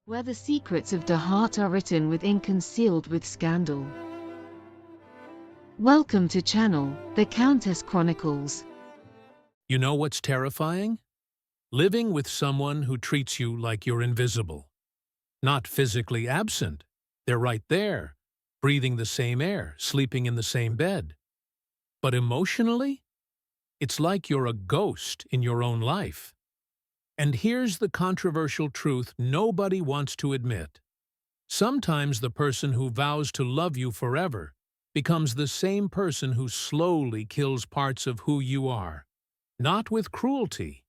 where the secrets of the heart are written with ink and sealed with scandal. Welcome to channel, The Countess Chronicles. You know what's terrifying? Living with someone who treats you like you're invisible. Not physically absent. They're right there, breathing the same air, sleeping in the same bed. But emotionally, it's like you're a ghost in your own life. And here's the controversial truth nobody wants to admit. Sometimes the person who vows to love you forever becomes the same person who slowly kills parts of who you are. Not with cruelty,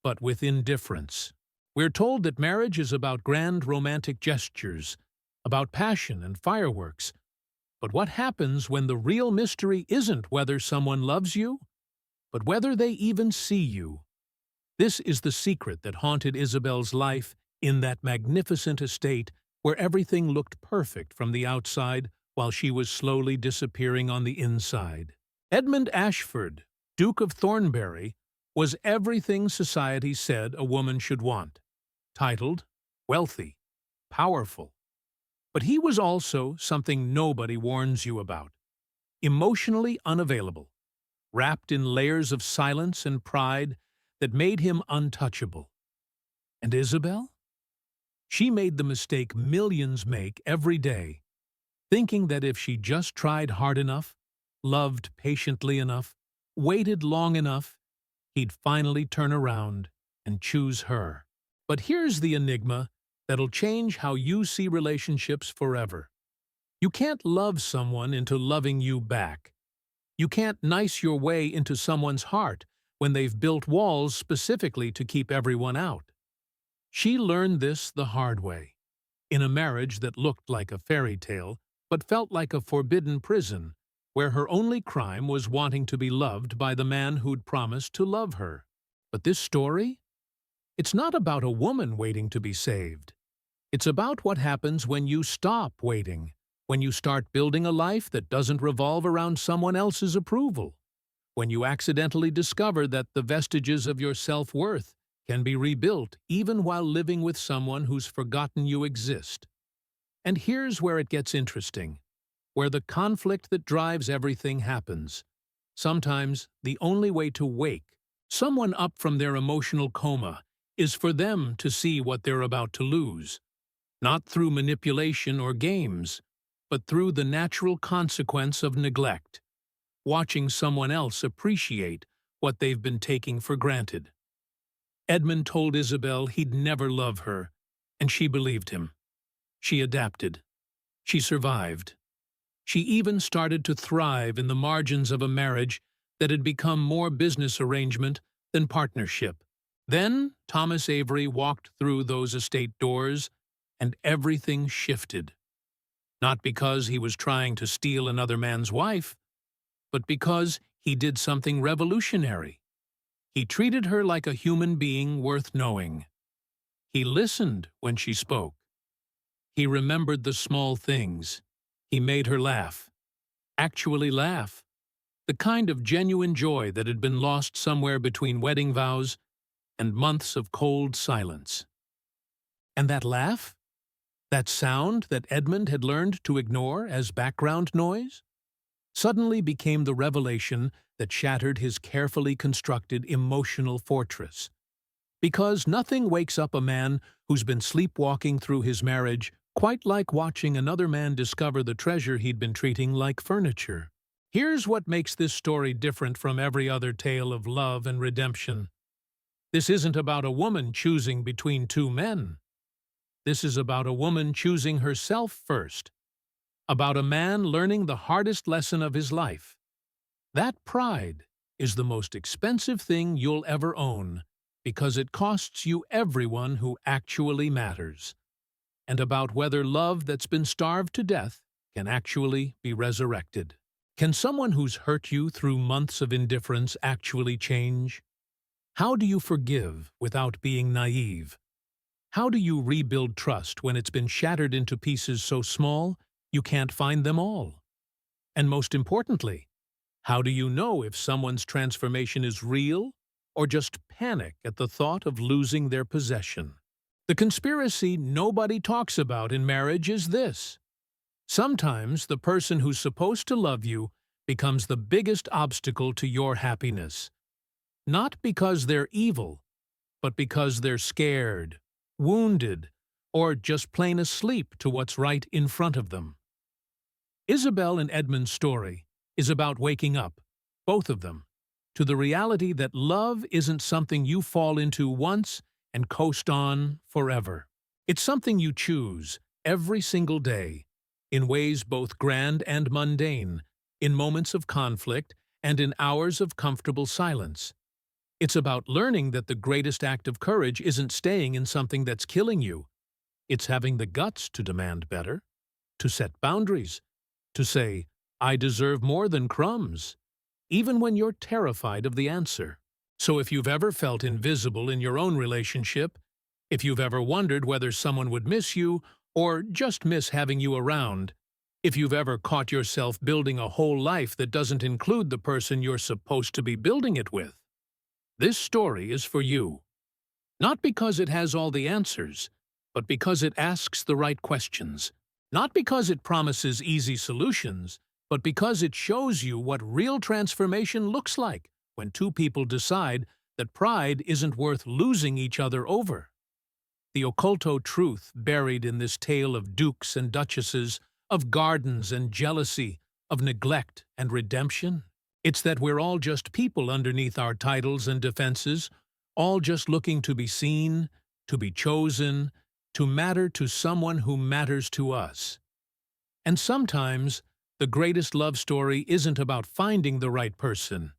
but with indifference. We're told that marriage is about grand romantic gestures, about passion and fireworks. But what happens when the real mystery isn't whether someone loves you, but whether they even see you? This is the secret that haunted Isabel's life in that magnificent estate where everything looked perfect from the outside while she was slowly disappearing on the inside. Edmund Ashford, Duke of Thornbury, was everything society said a woman should want. Titled, wealthy, powerful. But he was also something nobody warns you about. Emotionally unavailable, wrapped in layers of silence and pride that made him untouchable. And Isabel? She made the mistake millions make every day, thinking that if she just tried hard enough, loved patiently enough, waited long enough, he'd finally turn around and choose her. But here's the enigma that'll change how you see relationships forever. You can't love someone into loving you back. You can't nice your way into someone's heart when they've built walls specifically to keep everyone out. She learned this the hard way, in a marriage that looked like a fairy tale but felt like a forbidden prison, where her only crime was wanting to be loved by the man who'd promised to love her. But this story? It's not about a woman waiting to be saved. It's about what happens when you stop waiting, when you start building a life that doesn't revolve around someone else's approval, when you accidentally discover that the vestiges of your self-worth can be rebuilt even while living with someone who's forgotten you exist. And here's where it gets interesting, where the conflict that drives everything happens. Sometimes the only way to wake someone up from their emotional coma is for them to see what they're about to lose, not through manipulation or games, but through the natural consequence of neglect, watching someone else appreciate what they've been taking for granted. Edmund told Isabel he'd never love her, and she believed him. She adapted. She survived. She even started to thrive in the margins of a marriage that had become more business arrangement than partnership. Then Thomas Avery walked through those estate doors, and everything shifted. Not because he was trying to steal another man's wife, but because he did something revolutionary. He treated her like a human being worth knowing. He listened when she spoke. He remembered the small things. He made her laugh. Actually laugh. The kind of genuine joy that had been lost somewhere between wedding vows and months of cold silence. And that laugh? That sound that Edmund had learned to ignore as background noise? Suddenly became the revelation that shattered his carefully constructed emotional fortress. Because nothing wakes up a man who's been sleepwalking through his marriage quite like watching another man discover the treasure he'd been treating like furniture. Here's what makes this story different from every other tale of love and redemption. This isn't about a woman choosing between two men. This is about a woman choosing herself first. About a man learning the hardest lesson of his life. That pride is the most expensive thing you'll ever own because it costs you everyone who actually matters. And about whether love that's been starved to death can actually be resurrected. Can someone who's hurt you through months of indifference actually change? How do you forgive without being naive? How do you rebuild trust when it's been shattered into pieces so small you can't find them all? And most importantly, how do you know if someone's transformation is real or just panic at the thought of losing their possession? The conspiracy nobody talks about in marriage is this. Sometimes the person who's supposed to love you becomes the biggest obstacle to your happiness. Not because they're evil, but because they're scared, wounded, or just plain asleep to what's right in front of them. Isabel and Edmund's story is about waking up, both of them, to the reality that love isn't something you fall into once and coast on forever. It's something you choose every single day, in ways both grand and mundane, in moments of conflict and in hours of comfortable silence. It's about learning that the greatest act of courage isn't staying in something that's killing you. It's having the guts to demand better, to set boundaries, to say, I deserve more than crumbs, even when you're terrified of the answer. So if you've ever felt invisible in your own relationship, if you've ever wondered whether someone would miss you or just miss having you around, if you've ever caught yourself building a whole life that doesn't include the person you're supposed to be building it with, this story is for you. Not because it has all the answers, but because it asks the right questions. Not because it promises easy solutions, but because it shows you what real transformation looks like when two people decide that pride isn't worth losing each other over. The occulto truth buried in this tale of dukes and duchesses, of gardens and jealousy, of neglect and redemption. It's that we're all just people underneath our titles and defenses, all just looking to be seen, to be chosen, to matter to someone who matters to us. And sometimes, the greatest love story isn't about finding the right person.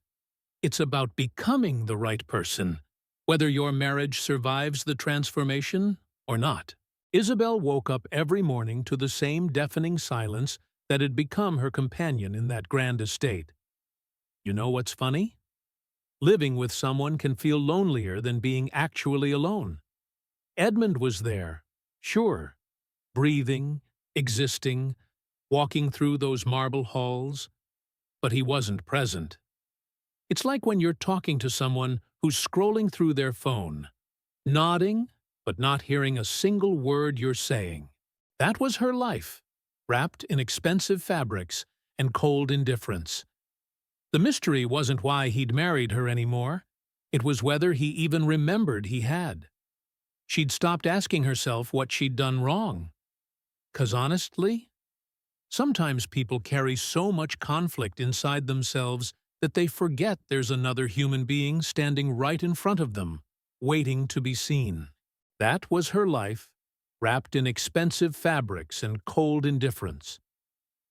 It's about becoming the right person, whether your marriage survives the transformation or not. Isabel woke up every morning to the same deafening silence that had become her companion in that grand estate. You know what's funny? Living with someone can feel lonelier than being actually alone. Edmund was there, sure, breathing, existing, walking through those marble halls, but he wasn't present. It's like when you're talking to someone who's scrolling through their phone, nodding, but not hearing a single word you're saying. That was her life, wrapped in expensive fabrics and cold indifference. The mystery wasn't why he'd married her anymore. It was whether he even remembered he had. She'd stopped asking herself what she'd done wrong. 'Cause honestly, sometimes people carry so much conflict inside themselves that they forget there's another human being standing right in front of them, waiting to be seen. That was her life, wrapped in expensive fabrics and cold indifference.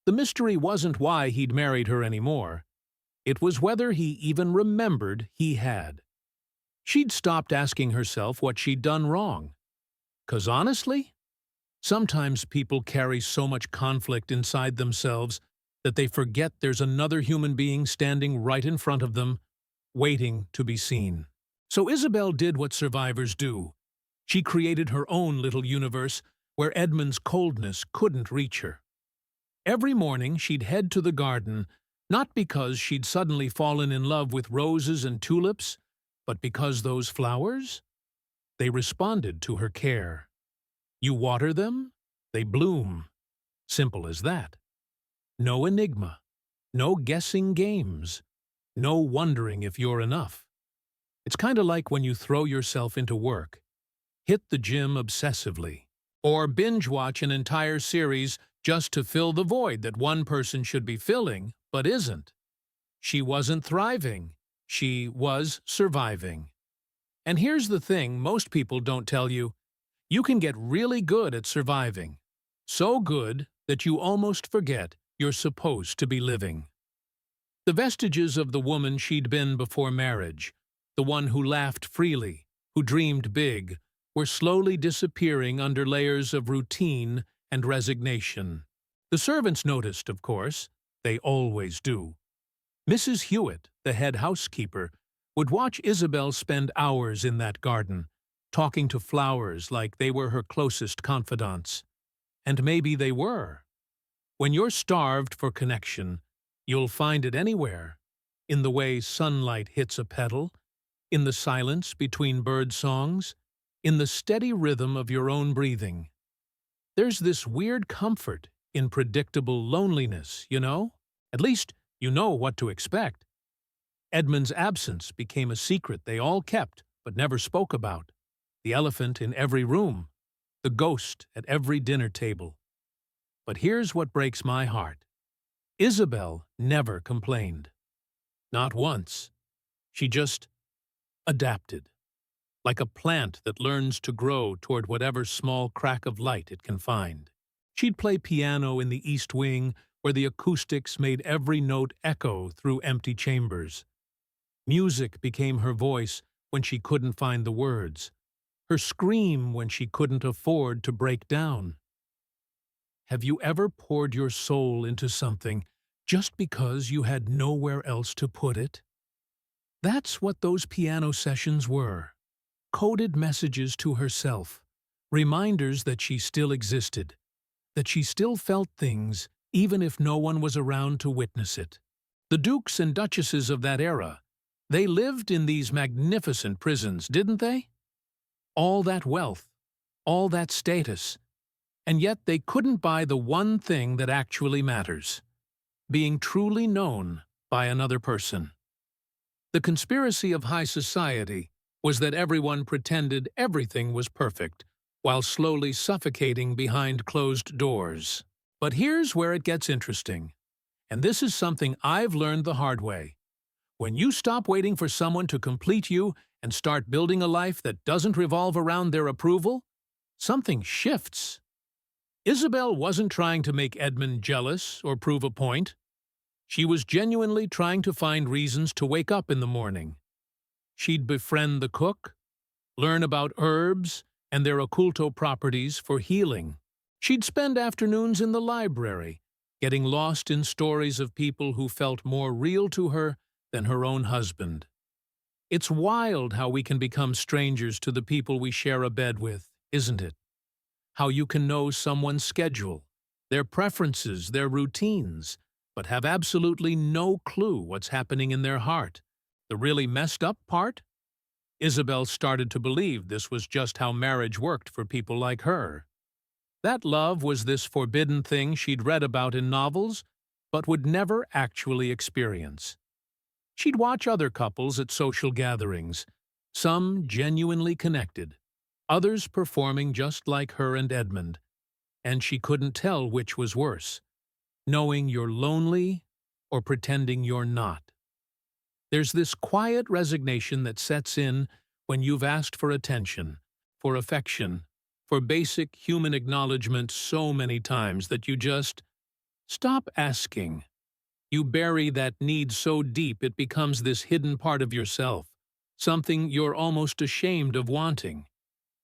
The mystery wasn't why he'd married her anymore. It was whether he even remembered he had. She'd stopped asking herself what she'd done wrong. 'Cause honestly, sometimes people carry so much conflict inside themselves that they forget there's another human being standing right in front of them, waiting to be seen. So Isabel did what survivors do. She created her own little universe where Edmund's coldness couldn't reach her. Every morning she'd head to the garden, not because she'd suddenly fallen in love with roses and tulips, but because those flowers, they responded to her care. You water them, they bloom. Simple as that. No enigma, no guessing games, no wondering if you're enough. It's kind of like when you throw yourself into work, hit the gym obsessively, or binge-watch an entire series just to fill the void that one person should be filling, but isn't. She wasn't thriving. She was surviving. And here's the thing most people don't tell you. You can get really good at surviving. So good that you almost forget you're supposed to be living. The vestiges of the woman she'd been before marriage, the one who laughed freely, who dreamed big, were slowly disappearing under layers of routine and resignation. The servants noticed, of course. They always do. Mrs. Hewitt, the head housekeeper, would watch Isabel spend hours in that garden, talking to flowers like they were her closest confidants. And maybe they were. When you're starved for connection, you'll find it anywhere, in the way sunlight hits a petal, in the silence between bird songs, in the steady rhythm of your own breathing. There's this weird comfort in predictable loneliness, you know? At least you know what to expect. Edmund's absence became a secret they all kept but never spoke about. The elephant in every room, the ghost at every dinner table. But here's what breaks my heart. Isabel never complained. Not once. She just adapted, like a plant that learns to grow toward whatever small crack of light it can find. She'd play piano in the East Wing, where the acoustics made every note echo through empty chambers. Music became her voice when she couldn't find the words, her scream when she couldn't afford to break down. Have you ever poured your soul into something just because you had nowhere else to put it? That's what those piano sessions were. Coded messages to herself, reminders that she still existed, that she still felt things even if no one was around to witness it. The dukes and duchesses of that era, they lived in these magnificent prisons, didn't they? All that wealth, all that status, and yet they couldn't buy the one thing that actually matters: being truly known by another person. The conspiracy of high society was that everyone pretended everything was perfect, while slowly suffocating behind closed doors. But here's where it gets interesting, and this is something I've learned the hard way. When you stop waiting for someone to complete you and start building a life that doesn't revolve around their approval, something shifts. Isabel wasn't trying to make Edmund jealous or prove a point. She was genuinely trying to find reasons to wake up in the morning. She'd befriend the cook, learn about herbs and their occulto properties for healing. She'd spend afternoons in the library, getting lost in stories of people who felt more real to her than her own husband. It's wild how we can become strangers to the people we share a bed with, isn't it? How you can know someone's schedule, their preferences, their routines, but have absolutely no clue what's happening in their heart. The really messed up part? Isabel started to believe this was just how marriage worked for people like her. That love was this forbidden thing she'd read about in novels, but would never actually experience. She'd watch other couples at social gatherings, some genuinely connected, others performing just like her and Edmund, and she couldn't tell which was worse, knowing you're lonely or pretending you're not. There's this quiet resignation that sets in when you've asked for attention, for affection, for basic human acknowledgement so many times that you just stop asking. You bury that need so deep it becomes this hidden part of yourself, something you're almost ashamed of wanting.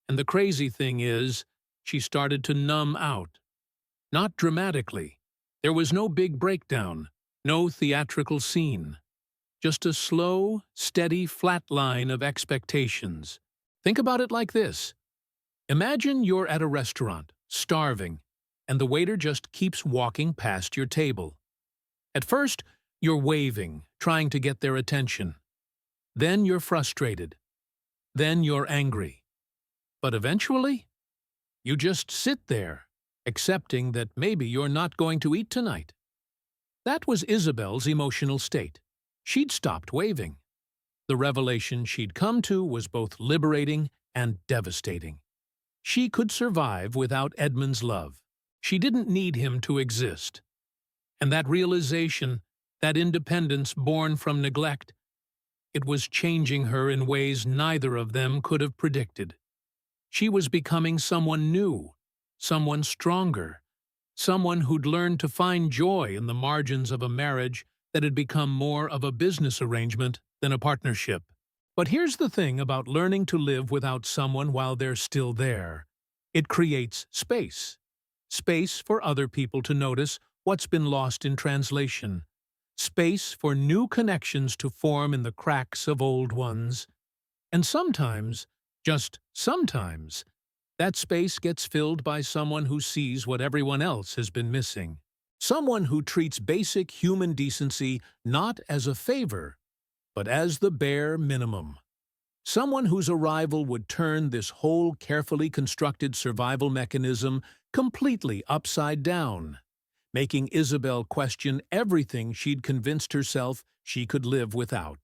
And the crazy thing is, she started to numb out. Not dramatically. There was no big breakdown, no theatrical scene. Just a slow, steady flat line of expectations. Think about it like this. Imagine you're at a restaurant, starving, and the waiter just keeps walking past your table. At first, you're waving, trying to get their attention. Then you're frustrated. Then you're angry. But eventually, you just sit there, accepting that maybe you're not going to eat tonight. That was Isabel's emotional state. She'd stopped waving. The revelation she'd come to was both liberating and devastating. She could survive without Edmund's love. She didn't need him to exist. And that realization, that independence born from neglect, it was changing her in ways neither of them could have predicted. She was becoming someone new, someone stronger, someone who'd learned to find joy in the margins of a marriage that had become more of a business arrangement than a partnership. But here's the thing about learning to live without someone while they're still there. It creates space. Space for other people to notice what's been lost in translation. Space for new connections to form in the cracks of old ones. And sometimes, just sometimes, that space gets filled by someone who sees what everyone else has been missing. Someone who treats basic human decency not as a favor, but as the bare minimum. Someone whose arrival would turn this whole carefully constructed survival mechanism completely upside down, making Isabel question everything she'd convinced herself she could live without.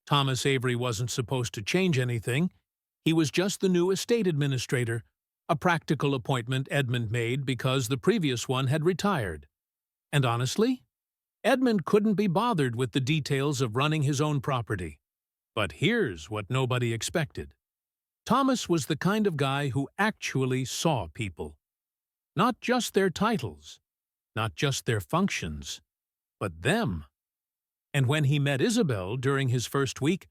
Thomas Avery wasn't supposed to change anything. He was just the new estate administrator, a practical appointment Edmund made because the previous one had retired. And honestly, Edmund couldn't be bothered with the details of running his own property. But here's what nobody expected. Thomas was the kind of guy who actually saw people. Not just their titles, not just their functions, but them. And when he met Isabel during his first week,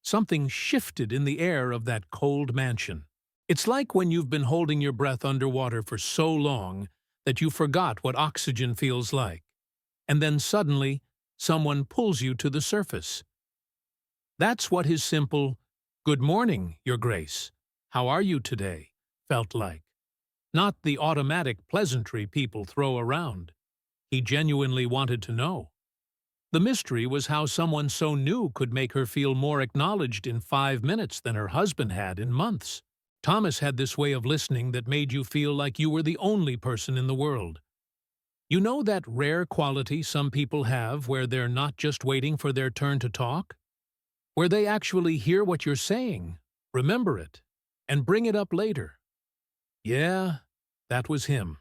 something shifted in the air of that cold mansion. It's like when you've been holding your breath underwater for so long that you forgot what oxygen feels like. And then suddenly, someone pulls you to the surface. That's what his simple, "Good morning, Your Grace. How are you today?" felt like. Not the automatic pleasantry people throw around. He genuinely wanted to know. The mystery was how someone so new could make her feel more acknowledged in 5 minutes than her husband had in months. Thomas had this way of listening that made you feel like you were the only person in the world. You know that rare quality some people have where they're not just waiting for their turn to talk? Where they actually hear what you're saying, remember it, and bring it up later. Yeah, that was him.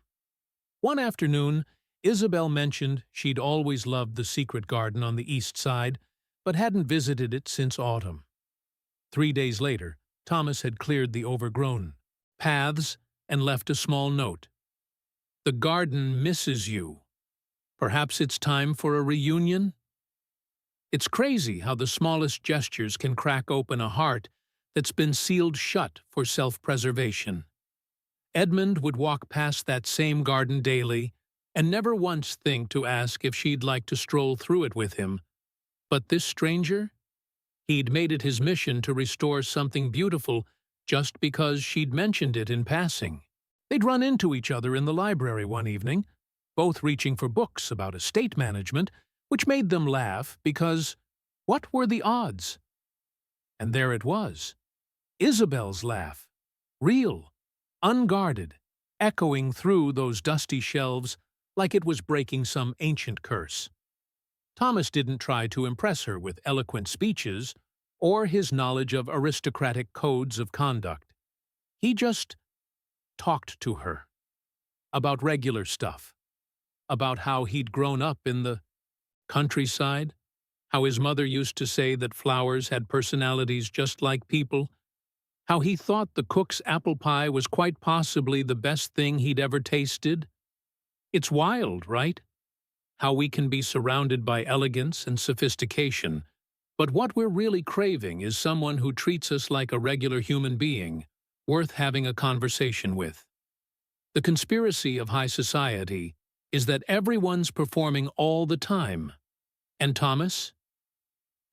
One afternoon, Isabel mentioned she'd always loved the secret garden on the east side, but hadn't visited it since autumn. 3 days later, Thomas had cleared the overgrown paths and left a small note. "The garden misses you. Perhaps it's time for a reunion?" It's crazy how the smallest gestures can crack open a heart that's been sealed shut for self-preservation. Edmund would walk past that same garden daily and never once think to ask if she'd like to stroll through it with him. But this stranger? He'd made it his mission to restore something beautiful just because she'd mentioned it in passing. They'd run into each other in the library one evening, both reaching for books about estate management, which made them laugh because what were the odds? And there it was. Isabel's laugh. Real, unguarded, echoing through those dusty shelves like it was breaking some ancient curse. Thomas didn't try to impress her with eloquent speeches or his knowledge of aristocratic codes of conduct. He just talked to her. About regular stuff. About how he'd grown up in the countryside, how his mother used to say that flowers had personalities just like people, how he thought the cook's apple pie was quite possibly the best thing he'd ever tasted. It's wild, right? How we can be surrounded by elegance and sophistication, but what we're really craving is someone who treats us like a regular human being, worth having a conversation with. The conspiracy of high society is that everyone's performing all the time. And Thomas?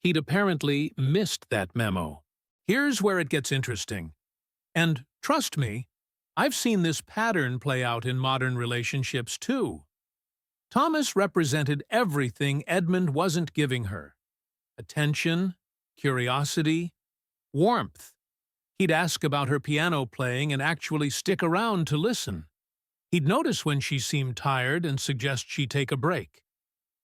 He'd apparently missed that memo. Here's where it gets interesting. And trust me, I've seen this pattern play out in modern relationships too. Thomas represented everything Edmund wasn't giving her. Attention, curiosity, warmth. He'd ask about her piano playing and actually stick around to listen. He'd notice when she seemed tired and suggest she take a break.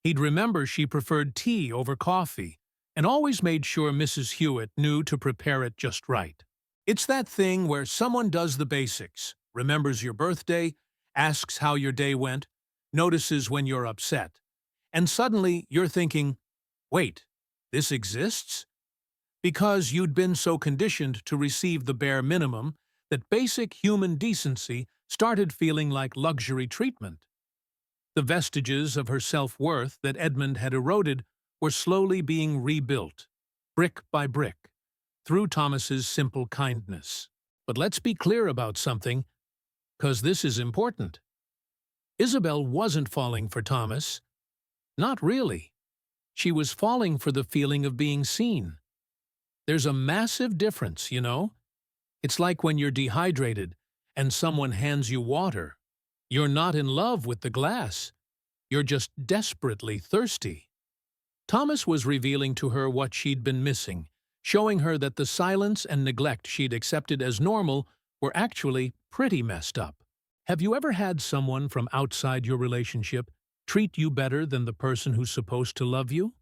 He'd remember she preferred tea over coffee and always made sure Mrs. Hewitt knew to prepare it just right. It's that thing where someone does the basics, remembers your birthday, asks how your day went, notices when you're upset, and suddenly you're thinking, wait, this exists? Because you'd been so conditioned to receive the bare minimum that basic human decency started feeling like luxury treatment. The vestiges of her self-worth that Edmund had eroded were slowly being rebuilt, brick by brick, through Thomas's simple kindness. But let's be clear about something, 'cause this is important. Isabel wasn't falling for Thomas. Not really. She was falling for the feeling of being seen. There's a massive difference, you know? It's like when you're dehydrated and someone hands you water. You're not in love with the glass. You're just desperately thirsty. Thomas was revealing to her what she'd been missing. showing her that the silence and neglect she'd accepted as normal were actually pretty messed up. Have you ever had someone from outside your relationship treat you better than the person who's supposed to love you?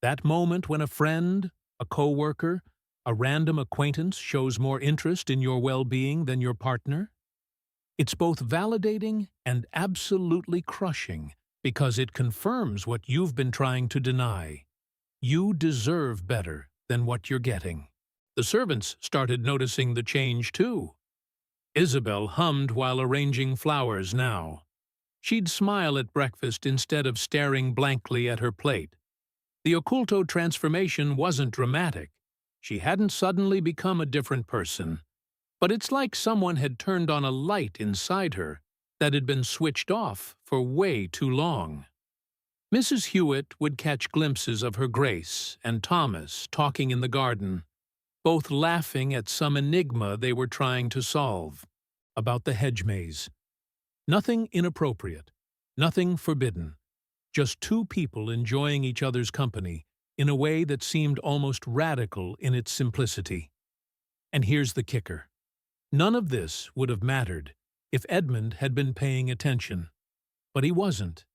That moment when a friend, a coworker, a random acquaintance shows more interest in your well-being than your partner? It's both validating and absolutely crushing because it confirms what you've been trying to deny. You deserve better than what you're getting. The servants started noticing the change too. Isabel hummed while arranging flowers now. She'd smile at breakfast instead of staring blankly at her plate. The occulto transformation wasn't dramatic. She hadn't suddenly become a different person. But it's like someone had turned on a light inside her that had been switched off for way too long. Mrs. Hewitt would catch glimpses of her Grace and Thomas talking in the garden, both laughing at some enigma they were trying to solve, about the hedge maze. Nothing inappropriate, nothing forbidden, just two people enjoying each other's company in a way that seemed almost radical in its simplicity. And here's the kicker. None of this would have mattered if Edmund had been paying attention. But he wasn't.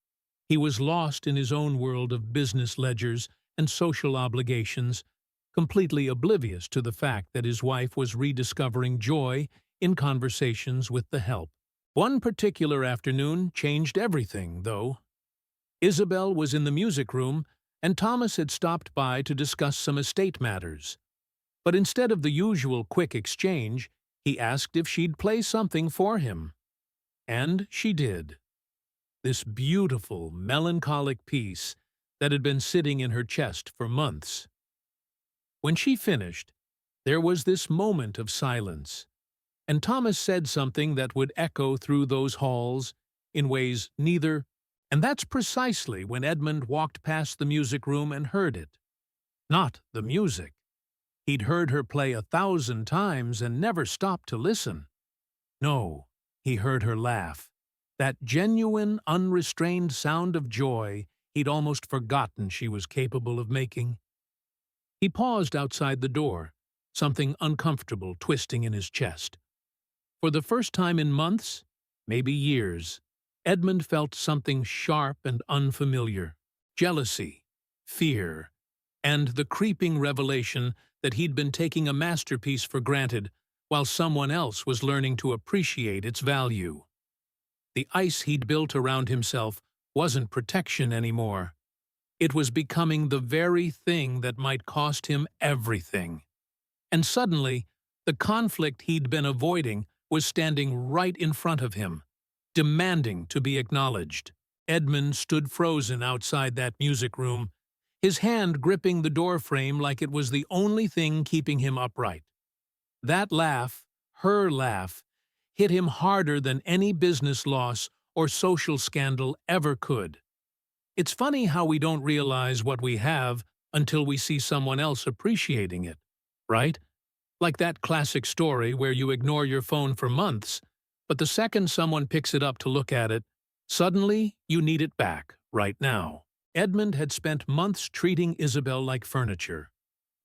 He was lost in his own world of business ledgers and social obligations, completely oblivious to the fact that his wife was rediscovering joy in conversations with the help. One particular afternoon changed everything, though. Isabel was in the music room, and Thomas had stopped by to discuss some estate matters. But instead of the usual quick exchange, he asked if she'd play something for him. And she did. This beautiful, melancholic piece that had been sitting in her chest for months. When she finished, there was this moment of silence, and Thomas said something that would echo through those halls in ways neither. And that's precisely when Edmund walked past the music room and heard it. Not the music. He'd heard her play 1,000 times and never stopped to listen. No, he heard her laugh. That genuine, unrestrained sound of joy he'd almost forgotten she was capable of making. He paused outside the door, something uncomfortable twisting in his chest. For the first time in months, maybe years, Edmund felt something sharp and unfamiliar. Jealousy, fear, and the creeping revelation that he'd been taking a masterpiece for granted while someone else was learning to appreciate its value. The ice he'd built around himself wasn't protection anymore. It was becoming the very thing that might cost him everything. And suddenly, the conflict he'd been avoiding was standing right in front of him, demanding to be acknowledged. Edmund stood frozen outside that music room, his hand gripping the doorframe like it was the only thing keeping him upright. That laugh, her laugh, hit him harder than any business loss or social scandal ever could. It's funny how we don't realize what we have until we see someone else appreciating it, right? Like that classic story where you ignore your phone for months, but the second someone picks it up to look at it, suddenly you need it back, right now. Edmund had spent months treating Isabel like furniture,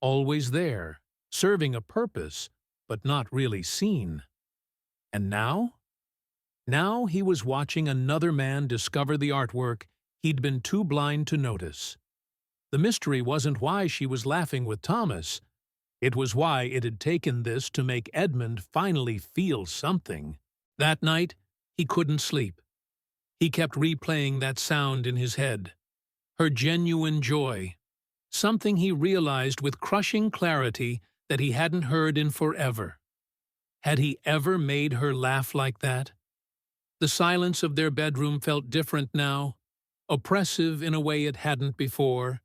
always there, serving a purpose, but not really seen. And now? Now he was watching another man discover the artwork he'd been too blind to notice. The mystery wasn't why she was laughing with Thomas. It was why it had taken this to make Edmund finally feel something. That night, he couldn't sleep. He kept replaying that sound in his head. Her genuine joy. Something he realized with crushing clarity that he hadn't heard in forever. Had he ever made her laugh like that? The silence of their bedroom felt different now, oppressive in a way it hadn't before.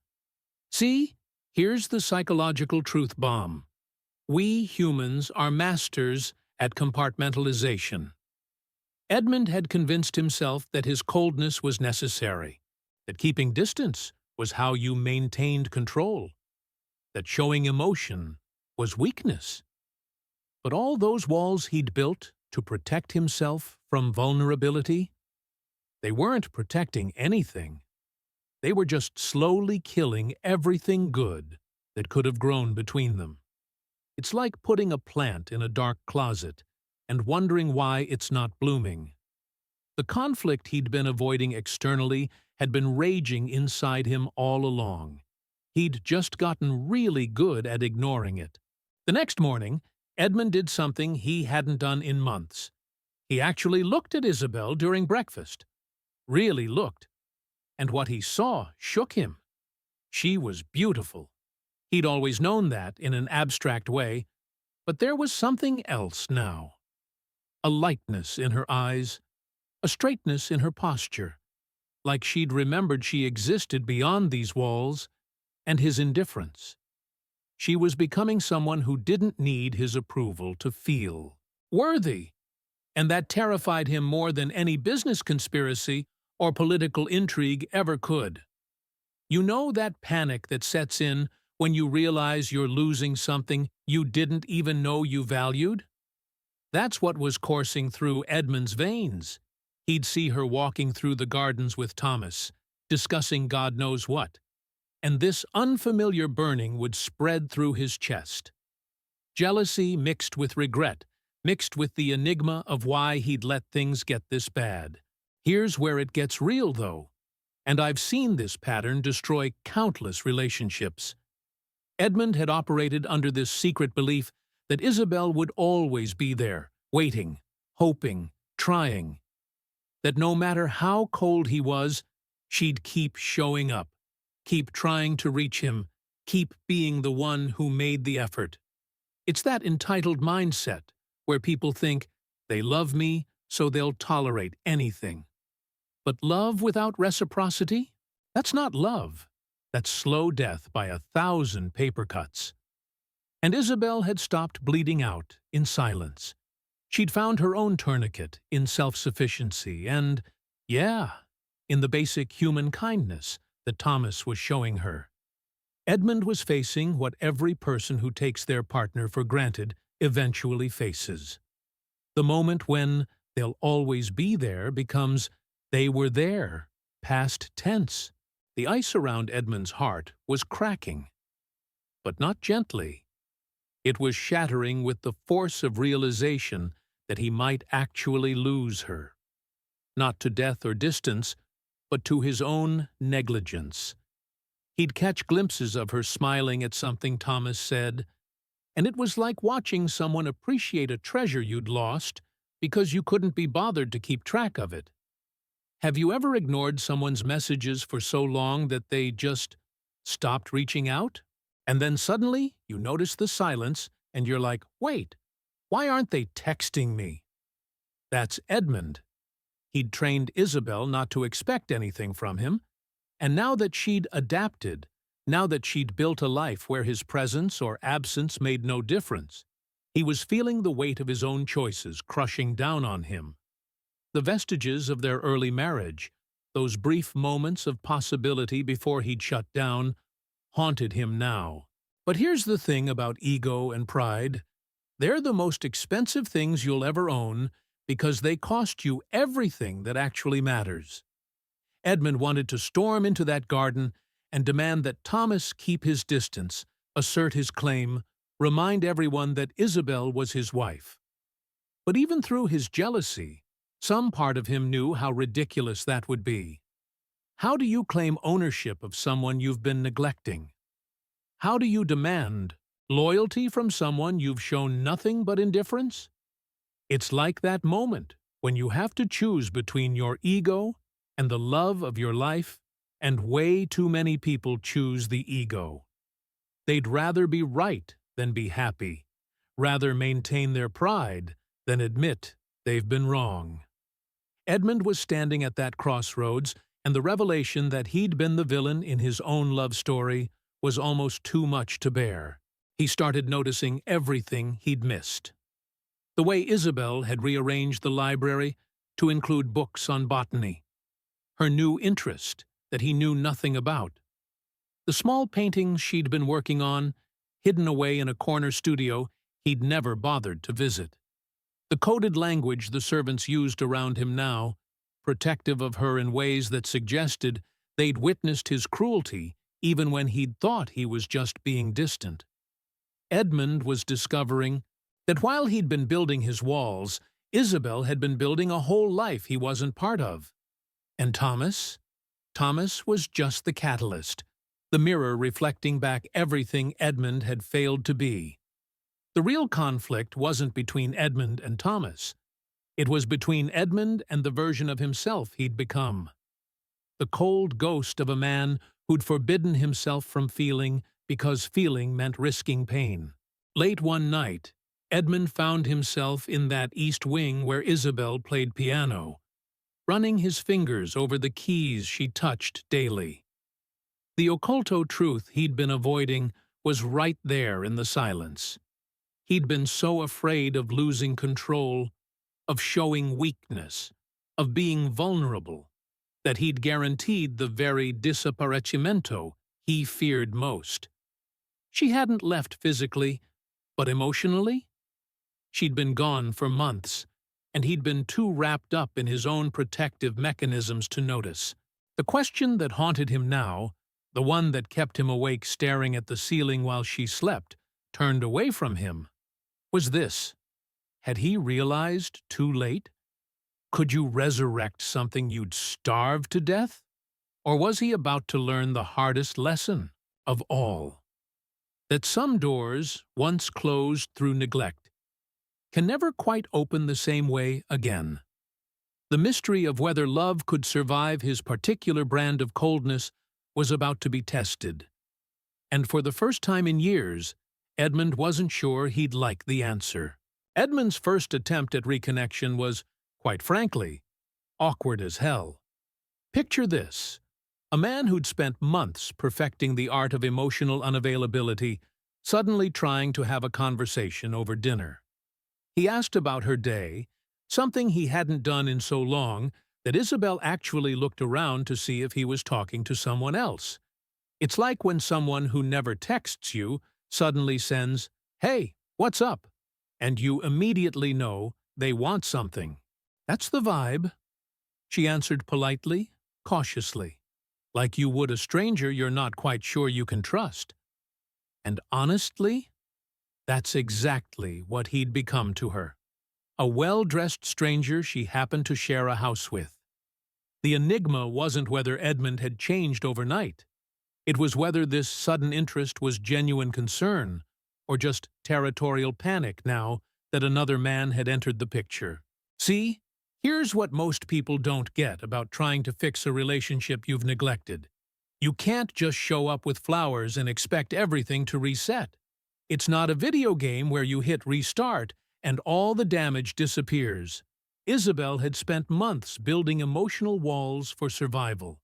See, here's the psychological truth bomb. We humans are masters at compartmentalization. Edmund had convinced himself that his coldness was necessary, that keeping distance was how you maintained control, that showing emotion was weakness. But all those walls he'd built to protect himself from vulnerability, they weren't protecting anything. They were just slowly killing everything good that could have grown between them. It's like putting a plant in a dark closet and wondering why it's not blooming. The conflict he'd been avoiding externally had been raging inside him all along. He'd just gotten really good at ignoring it. The next morning, Edmund did something he hadn't done in months. He actually looked at Isabel during breakfast. Really looked. And what he saw shook him. She was beautiful. He'd always known that in an abstract way, but there was something else now. A lightness in her eyes, a straightness in her posture, like she'd remembered she existed beyond these walls and his indifference. She was becoming someone who didn't need his approval to feel worthy, and that terrified him more than any business conspiracy or political intrigue ever could. You know that panic that sets in when you realize you're losing something you didn't even know you valued? That's what was coursing through Edmund's veins. He'd see her walking through the gardens with Thomas, discussing God knows what, and this unfamiliar burning would spread through his chest. Jealousy mixed with regret, mixed with the enigma of why he'd let things get this bad. Here's where it gets real, though, and I've seen this pattern destroy countless relationships. Edmund had operated under this secret belief that Isabel would always be there, waiting, hoping, trying. That no matter how cold he was, she'd keep showing up, keep trying to reach him, keep being the one who made the effort. It's that entitled mindset where people think, they love me, so they'll tolerate anything. But love without reciprocity? That's not love. That's slow death by 1,000 paper cuts. And Isabel had stopped bleeding out in silence. She'd found her own tourniquet in self-sufficiency and, yeah, in the basic human kindness that Thomas was showing her. Edmund was facing what every person who takes their partner for granted eventually faces. The moment when they'll always be there becomes they were there, past tense. The ice around Edmund's heart was cracking, but not gently. It was shattering with the force of realization that he might actually lose her. Not to death or distance, but to his own negligence. He'd catch glimpses of her smiling at something Thomas said, and it was like watching someone appreciate a treasure you'd lost because you couldn't be bothered to keep track of it. Have you ever ignored someone's messages for so long that they just stopped reaching out? And then suddenly you notice the silence and you're like, wait, why aren't they texting me? That's Edmund. He'd trained Isabel not to expect anything from him, and now that she'd adapted, now that she'd built a life where his presence or absence made no difference, he was feeling the weight of his own choices crushing down on him. The vestiges of their early marriage, those brief moments of possibility before he'd shut down, haunted him now. But here's the thing about ego and pride. They're the most expensive things you'll ever own because they cost you everything that actually matters. Edmund wanted to storm into that garden and demand that Thomas keep his distance, assert his claim, remind everyone that Isabel was his wife. But even through his jealousy, some part of him knew how ridiculous that would be. How do you claim ownership of someone you've been neglecting? How do you demand loyalty from someone you've shown nothing but indifference? It's like that moment when you have to choose between your ego and the love of your life, and way too many people choose the ego. They'd rather be right than be happy, rather maintain their pride than admit they've been wrong. Edmund was standing at that crossroads, and the revelation that he'd been the villain in his own love story was almost too much to bear. He started noticing everything he'd missed. The way Isabel had rearranged the library to include books on botany. Her new interest that he knew nothing about. The small paintings she'd been working on, hidden away in a corner studio he'd never bothered to visit. The coded language the servants used around him now, protective of her in ways that suggested they'd witnessed his cruelty even when he'd thought he was just being distant. Edmund was discovering that while he'd been building his walls, Isabel had been building a whole life he wasn't part of. And Thomas? Thomas was just the catalyst, the mirror reflecting back everything Edmund had failed to be. The real conflict wasn't between Edmund and Thomas. It was between Edmund and the version of himself he'd become. The cold ghost of a man who'd forbidden himself from feeling because feeling meant risking pain. Late one night, Edmund found himself in that east wing where Isabel played piano, running his fingers over the keys she touched daily. The occulto truth he'd been avoiding was right there in the silence. He'd been so afraid of losing control, of showing weakness, of being vulnerable, that he'd guaranteed the very disapparecimento he feared most. She hadn't left physically, but emotionally? She'd been gone for months, and he'd been too wrapped up in his own protective mechanisms to notice. The question that haunted him now, the one that kept him awake staring at the ceiling while she slept, turned away from him, was this. Had he realized too late? Could you resurrect something you'd starved to death? Or was he about to learn the hardest lesson of all? That some doors, once closed through neglect, can never quite open the same way again. The mystery of whether love could survive his particular brand of coldness was about to be tested. And for the first time in years, Edmund wasn't sure he'd like the answer. Edmund's first attempt at reconnection was, quite frankly, awkward as hell. Picture this. A man who'd spent months perfecting the art of emotional unavailability, suddenly trying to have a conversation over dinner. He asked about her day, something he hadn't done in so long that Isabel actually looked around to see if he was talking to someone else. It's like when someone who never texts you suddenly sends, "Hey, what's up?" and you immediately know they want something. That's the vibe. She answered politely, cautiously, like you would a stranger you're not quite sure you can trust. And honestly, that's exactly what he'd become to her. A well-dressed stranger she happened to share a house with. The enigma wasn't whether Edmund had changed overnight. It was whether this sudden interest was genuine concern or just territorial panic now that another man had entered the picture. See? Here's what most people don't get about trying to fix a relationship you've neglected. You can't just show up with flowers and expect everything to reset. It's not a video game where you hit restart and all the damage disappears. Isabel had spent months building emotional walls for survival,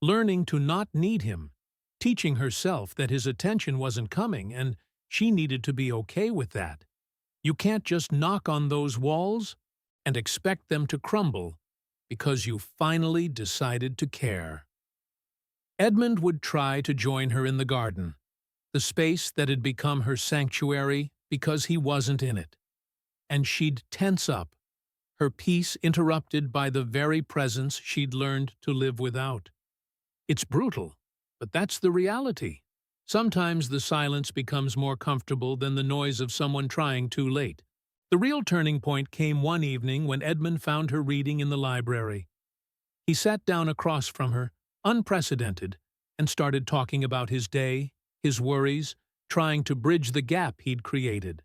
learning to not need him, teaching herself that his attention wasn't coming and she needed to be okay with that. You can't just knock on those walls and expect them to crumble because you finally decided to care. Edmund would try to join her in the garden, the space that had become her sanctuary because he wasn't in it. And she'd tense up, her peace interrupted by the very presence she'd learned to live without. It's brutal, but that's the reality. Sometimes the silence becomes more comfortable than the noise of someone trying too late. The real turning point came one evening when Edmund found her reading in the library. He sat down across from her, unprecedented, and started talking about his day, his worries, trying to bridge the gap he'd created.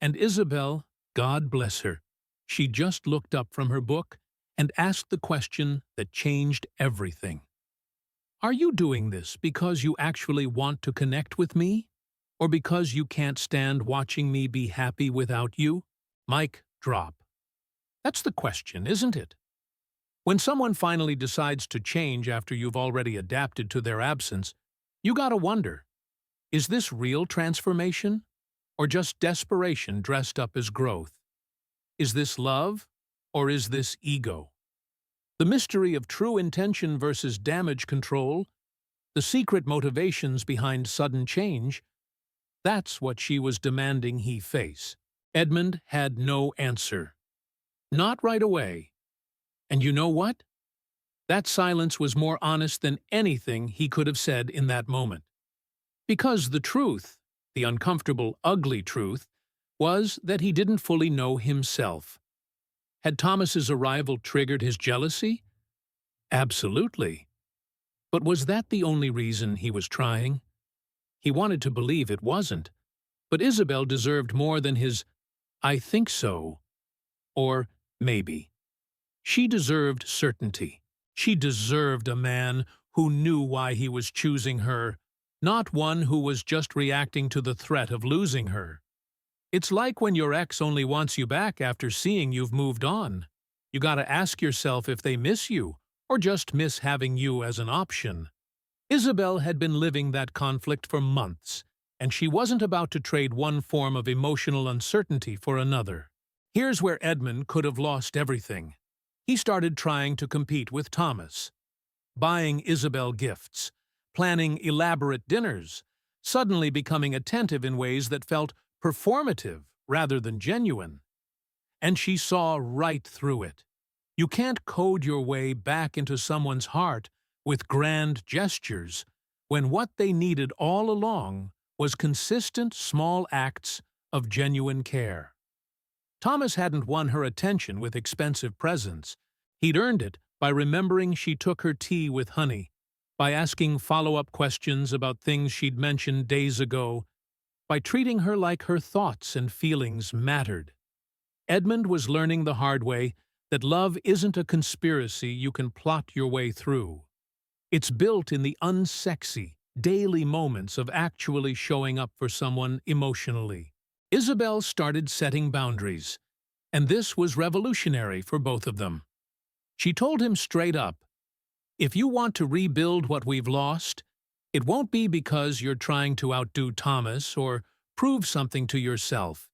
And Isabel, God bless her, she just looked up from her book and asked the question that changed everything. Are you doing this because you actually want to connect with me? Or because you can't stand watching me be happy without you? Mic drop. That's the question, isn't it? When someone finally decides to change after you've already adapted to their absence, you gotta wonder, is this real transformation? Or just desperation dressed up as growth? Is this love? Or is this ego? The mystery of true intention versus damage control, the secret motivations behind sudden change, that's what she was demanding he face. Edmund had no answer. Not right away. And you know what? That silence was more honest than anything he could have said in that moment. Because the truth, the uncomfortable, ugly truth, was that he didn't fully know himself. Had Thomas's arrival triggered his jealousy? Absolutely. But was that the only reason he was trying? He wanted to believe it wasn't. But Isabel deserved more than his, "I think so," or "maybe." She deserved certainty. She deserved a man who knew why he was choosing her, not one who was just reacting to the threat of losing her. It's like when your ex only wants you back after seeing you've moved on. You gotta ask yourself if they miss you, or just miss having you as an option. Isabel had been living that conflict for months, and she wasn't about to trade one form of emotional uncertainty for another. Here's where Edmund could have lost everything. He started trying to compete with Thomas, buying Isabel gifts, planning elaborate dinners, suddenly becoming attentive in ways that felt performative rather than genuine. And she saw right through it. You can't code your way back into someone's heart with grand gestures when what they needed all along was consistent small acts of genuine care. Thomas hadn't won her attention with expensive presents. He'd earned it by remembering she took her tea with honey, by asking follow-up questions about things she'd mentioned days ago, by treating her like her thoughts and feelings mattered. Edmund was learning the hard way that love isn't a conspiracy you can plot your way through. It's built in the unsexy, daily moments of actually showing up for someone emotionally. Isabel started setting boundaries, and this was revolutionary for both of them. She told him straight up, "If you want to rebuild what we've lost, it won't be because you're trying to outdo Thomas or prove something to yourself.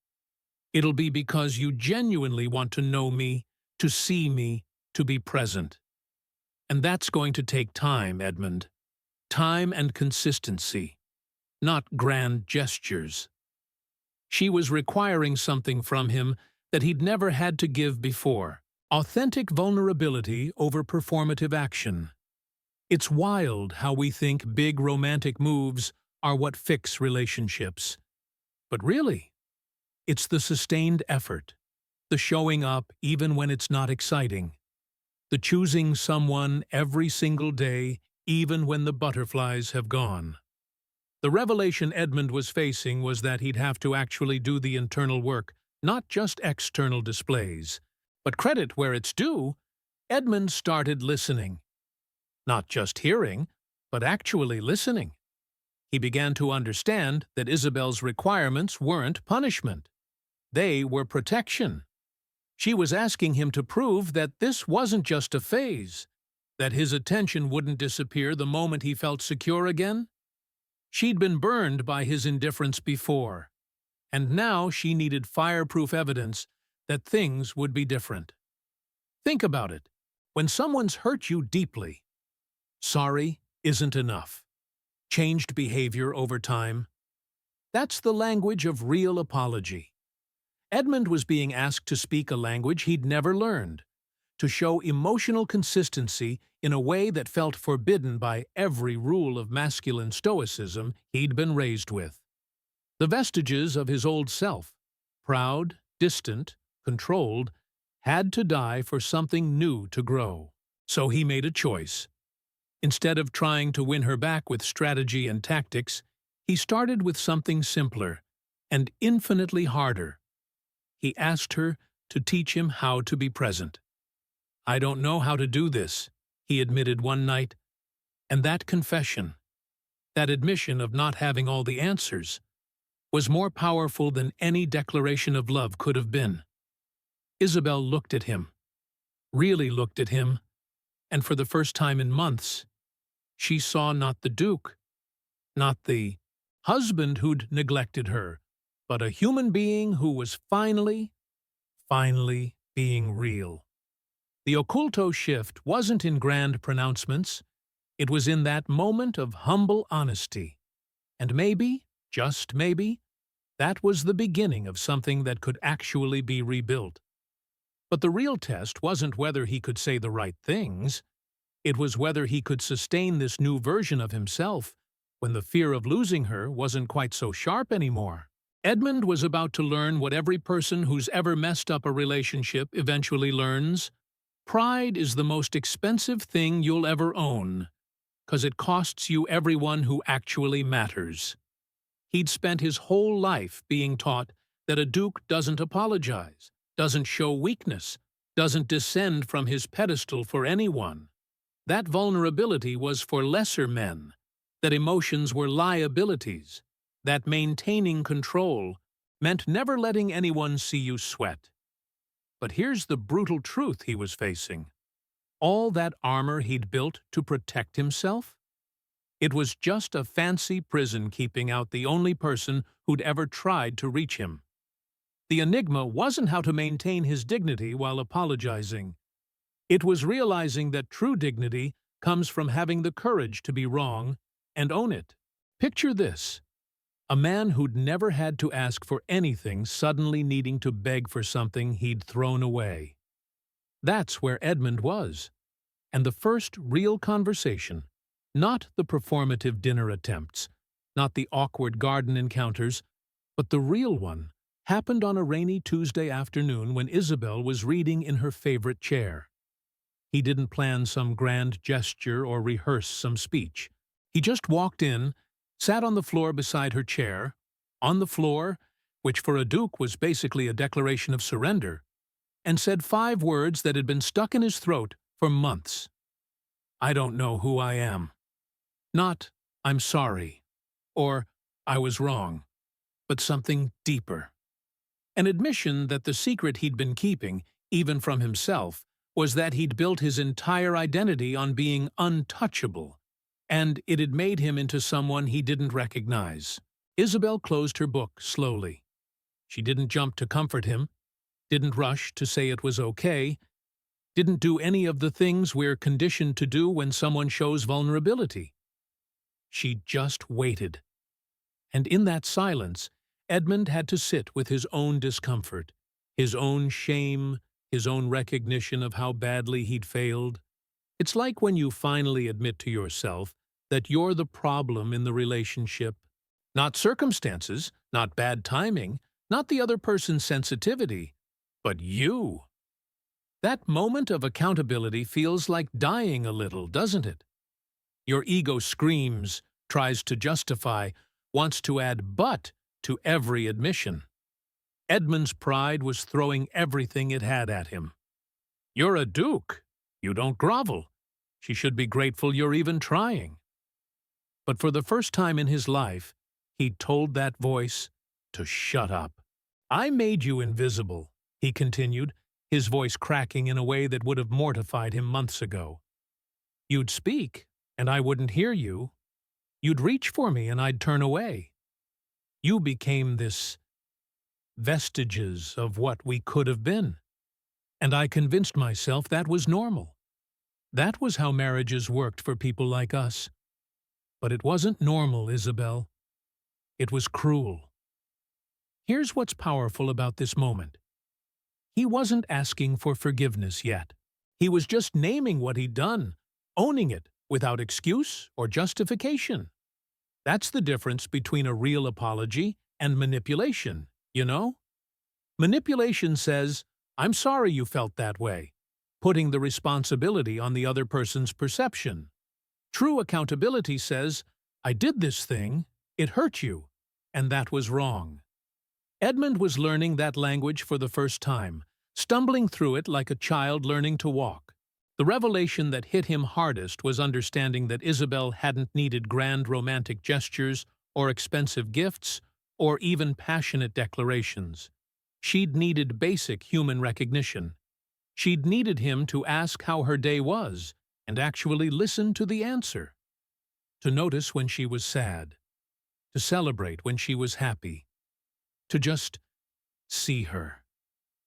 It'll be because you genuinely want to know me, to see me, to be present. And that's going to take time, Edmund. Time and consistency, not grand gestures." She was requiring something from him that he'd never had to give before. Authentic vulnerability over performative action. It's wild how we think big romantic moves are what fix relationships. But really, it's the sustained effort, the showing up even when it's not exciting, the choosing someone every single day even when the butterflies have gone. The revelation Edmund was facing was that he'd have to actually do the internal work, not just external displays. But credit where it's due, Edmund started listening. Not just hearing, but actually listening. He began to understand that Isabel's requirements weren't punishment. They were protection. She was asking him to prove that this wasn't just a phase, that his attention wouldn't disappear the moment he felt secure again. She'd been burned by his indifference before, and now she needed fireproof evidence that things would be different. Think about it. When someone's hurt you deeply, sorry isn't enough. Changed behavior over time. That's the language of real apology. Edmund was being asked to speak a language he'd never learned, to show emotional consistency in a way that felt forbidden by every rule of masculine stoicism he'd been raised with. The vestiges of his old self, proud, distant, controlled, had to die for something new to grow. So he made a choice. Instead of trying to win her back with strategy and tactics, he started with something simpler and infinitely harder. He asked her to teach him how to be present. "I don't know how to do this," he admitted one night, and that confession, that admission of not having all the answers, was more powerful than any declaration of love could have been. Isabel looked at him, really looked at him, and for the first time in months, she saw not the Duke, not the husband who'd neglected her, but a human being who was finally being real. The occulto shift wasn't in grand pronouncements, it was in that moment of humble honesty. And maybe, just maybe, that was the beginning of something that could actually be rebuilt. But the real test wasn't whether he could say the right things, It was whether he could sustain this new version of himself when the fear of losing her wasn't quite so sharp anymore. Edmund was about to learn what every person who's ever messed up a relationship eventually learns. Pride is the most expensive thing you'll ever own, 'cause it costs you everyone who actually matters. He'd spent his whole life being taught that a duke doesn't apologize, doesn't show weakness, doesn't descend from his pedestal for anyone. That vulnerability was for lesser men, that emotions were liabilities, that maintaining control meant never letting anyone see you sweat. But here's the brutal truth he was facing. All that armor he'd built to protect himself? It was just a fancy prison keeping out the only person who'd ever tried to reach him. The enigma wasn't how to maintain his dignity while apologizing. It was realizing that true dignity comes from having the courage to be wrong and own it. Picture this: a man who'd never had to ask for anything suddenly needing to beg for something he'd thrown away. That's where Edmund was. And the first real conversation, not the performative dinner attempts, not the awkward garden encounters, but the real one, happened on a rainy Tuesday afternoon when Isabel was reading in her favorite chair. He didn't plan some grand gesture or rehearse some speech. He just walked in, sat on the floor beside her chair, on the floor, which for a duke was basically a declaration of surrender, and said 5 words that had been stuck in his throat for months. "I don't know who I am." Not, "I'm sorry," or "I was wrong," but something deeper. An admission that the secret he'd been keeping, even from himself, was that he'd built his entire identity on being untouchable, and it had made him into someone he didn't recognize. Isabel closed her book slowly. She didn't jump to comfort him, didn't rush to say it was okay, didn't do any of the things we're conditioned to do when someone shows vulnerability. She just waited. And in that silence, Edmund had to sit with his own discomfort, his own shame, his own recognition of how badly he'd failed. It's like when you finally admit to yourself that you're the problem in the relationship. Not circumstances, not bad timing, not the other person's sensitivity, but you. That moment of accountability feels like dying a little, doesn't it? Your ego screams, tries to justify, wants to add "but" to every admission. Edmund's pride was throwing everything it had at him. "You're a duke. You don't grovel. She should be grateful you're even trying." But for the first time in his life, he'd told that voice to shut up. "I made you invisible," he continued, his voice cracking in a way that would have mortified him months ago. "You'd speak, and I wouldn't hear you. You'd reach for me, and I'd turn away. You became this vestiges of what we could have been. And I convinced myself that was normal. That was how marriages worked for people like us. But it wasn't normal, Isabel. It was cruel." Here's what's powerful about this moment. He wasn't asking for forgiveness yet. He was just naming what he'd done, owning it without excuse or justification. That's the difference between a real apology and manipulation, you know? Manipulation says, "I'm sorry you felt that way," putting the responsibility on the other person's perception. True accountability says, "I did this thing, it hurt you, and that was wrong." Edmund was learning that language for the first time, stumbling through it like a child learning to walk. The revelation that hit him hardest was understanding that Isabel hadn't needed grand romantic gestures or expensive gifts or even passionate declarations. She'd needed basic human recognition. She'd needed him to ask how her day was and actually listen to the answer. To notice when she was sad. To celebrate when she was happy. To just see her.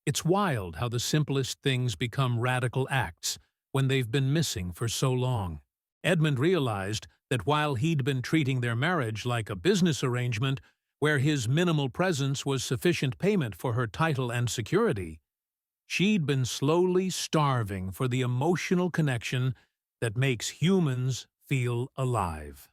It's wild how the simplest things become radical acts when they've been missing for so long. Edmund realized that while he'd been treating their marriage like a business arrangement where his minimal presence was sufficient payment for her title and security, she'd been slowly starving for the emotional connection that makes humans feel alive.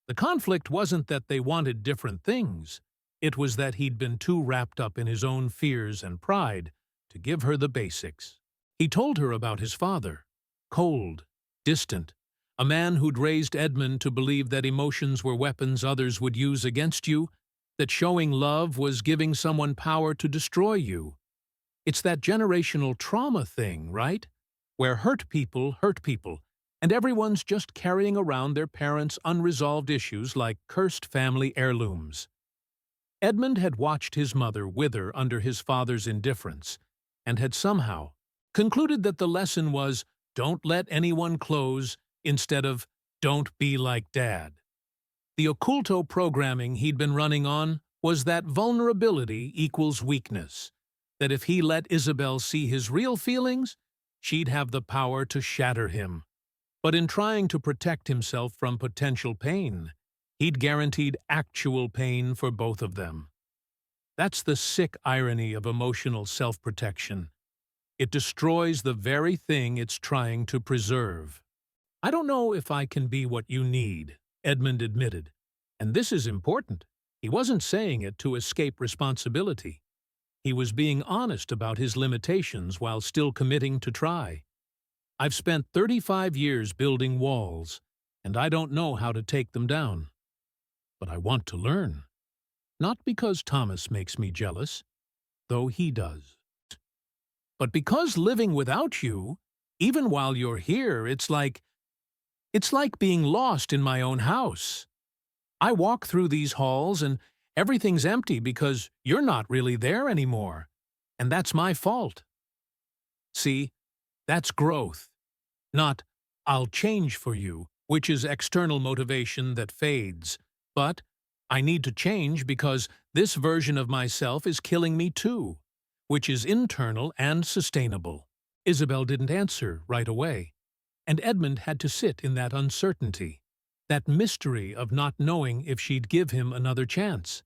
The conflict wasn't that they wanted different things. It was that he'd been too wrapped up in his own fears and pride to give her the basics. He told her about his father, cold, distant, a man who'd raised Edmund to believe that emotions were weapons others would use against you, that showing love was giving someone power to destroy you. It's that generational trauma thing, right? Where hurt people, and everyone's just carrying around their parents' unresolved issues like cursed family heirlooms. Edmund had watched his mother wither under his father's indifference, and had somehow concluded that the lesson was, don't let anyone close, instead of, don't be like Dad. The occulto programming he'd been running on was that vulnerability equals weakness, that if he let Isabel see his real feelings, she'd have the power to shatter him. But in trying to protect himself from potential pain, he'd guaranteed actual pain for both of them. That's the sick irony of emotional self-protection. It destroys the very thing it's trying to preserve. I don't know if I can be what you need, Edmund admitted. And this is important. He wasn't saying it to escape responsibility. He was being honest about his limitations while still committing to try. I've spent 35 years building walls, and I don't know how to take them down. But I want to learn. Not because Thomas makes me jealous, though he does. But because living without you, even while you're here, it's like being lost in my own house. I walk through these halls and everything's empty because you're not really there anymore, and that's my fault. See, that's growth, not I'll change for you, which is external motivation that fades, but I need to change because this version of myself is killing me too, which is internal and sustainable. Isabel didn't answer right away, and Edmund had to sit in that uncertainty, that mystery of not knowing if she'd give him another chance.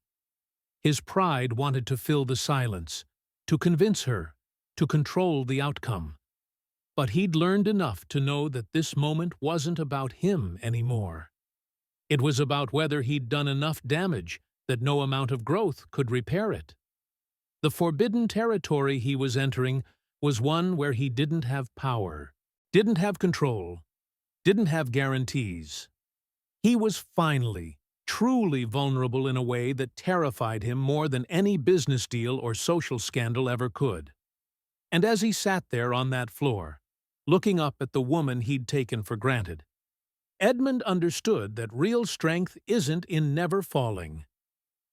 His pride wanted to fill the silence, to convince her, to control the outcome. But he'd learned enough to know that this moment wasn't about him anymore. It was about whether he'd done enough damage that no amount of growth could repair it. The forbidden territory he was entering was one where he didn't have power, didn't have control, didn't have guarantees. He was finally, truly vulnerable in a way that terrified him more than any business deal or social scandal ever could. And as he sat there on that floor, looking up at the woman he'd taken for granted, Edmund understood that real strength isn't in never falling.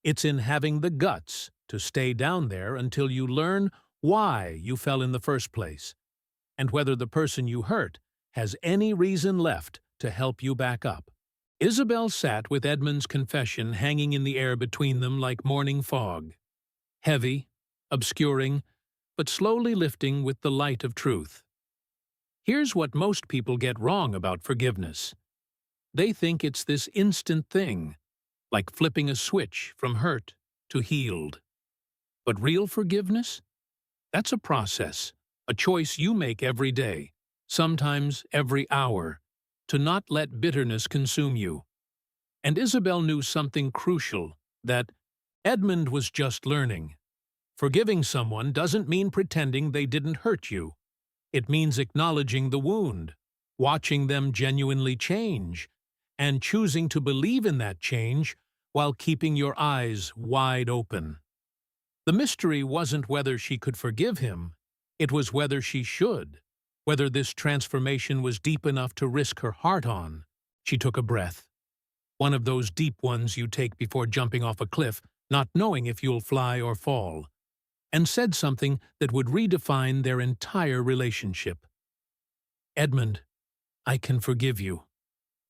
It's in having the guts to stay down there until you learn why you fell in the first place, and whether the person you hurt has any reason left to help you back up. Isabel sat with Edmund's confession hanging in the air between them like morning fog, heavy, obscuring, but slowly lifting with the light of truth. Here's what most people get wrong about forgiveness. They think it's this instant thing, like flipping a switch from hurt to healed. But real forgiveness? That's a process, a choice you make every day, sometimes every hour, to not let bitterness consume you. And Isabel knew something crucial, that Edmund was just learning. Forgiving someone doesn't mean pretending they didn't hurt you. It means acknowledging the wound, watching them genuinely change, and choosing to believe in that change while keeping your eyes wide open. The mystery wasn't whether she could forgive him, it was whether she should, whether this transformation was deep enough to risk her heart on. She took a breath, one of those deep ones you take before jumping off a cliff, not knowing if you'll fly or fall, and said something that would redefine their entire relationship. Edmund, I can forgive you.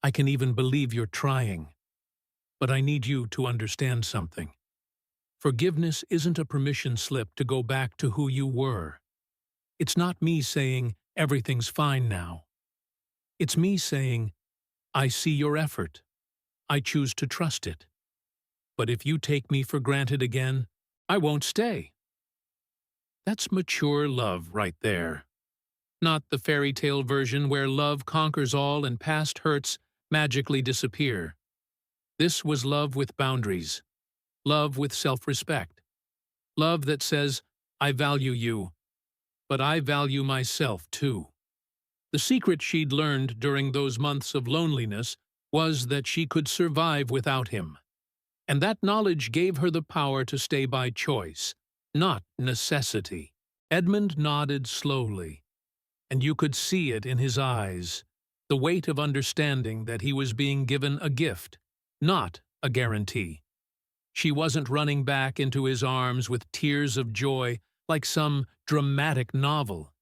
I can even believe you're trying. But I need you to understand something. Forgiveness isn't a permission slip to go back to who you were. It's not me saying, everything's fine now. It's me saying, I see your effort. I choose to trust it. But if you take me for granted again, I won't stay. That's mature love right there. not the fairy tale version where love conquers all and past hurts magically disappear. This was love with boundaries, love with self-respect, love that says, I value you, but I value myself too. The secret she'd learned during those months of loneliness was that she could survive without him. And that knowledge gave her the power to stay by choice, not necessity. Edmund nodded slowly, and you could see it in his eyes, the weight of understanding that he was being given a gift, not a guarantee. She wasn't running back into his arms with tears of joy like some dramatic novel.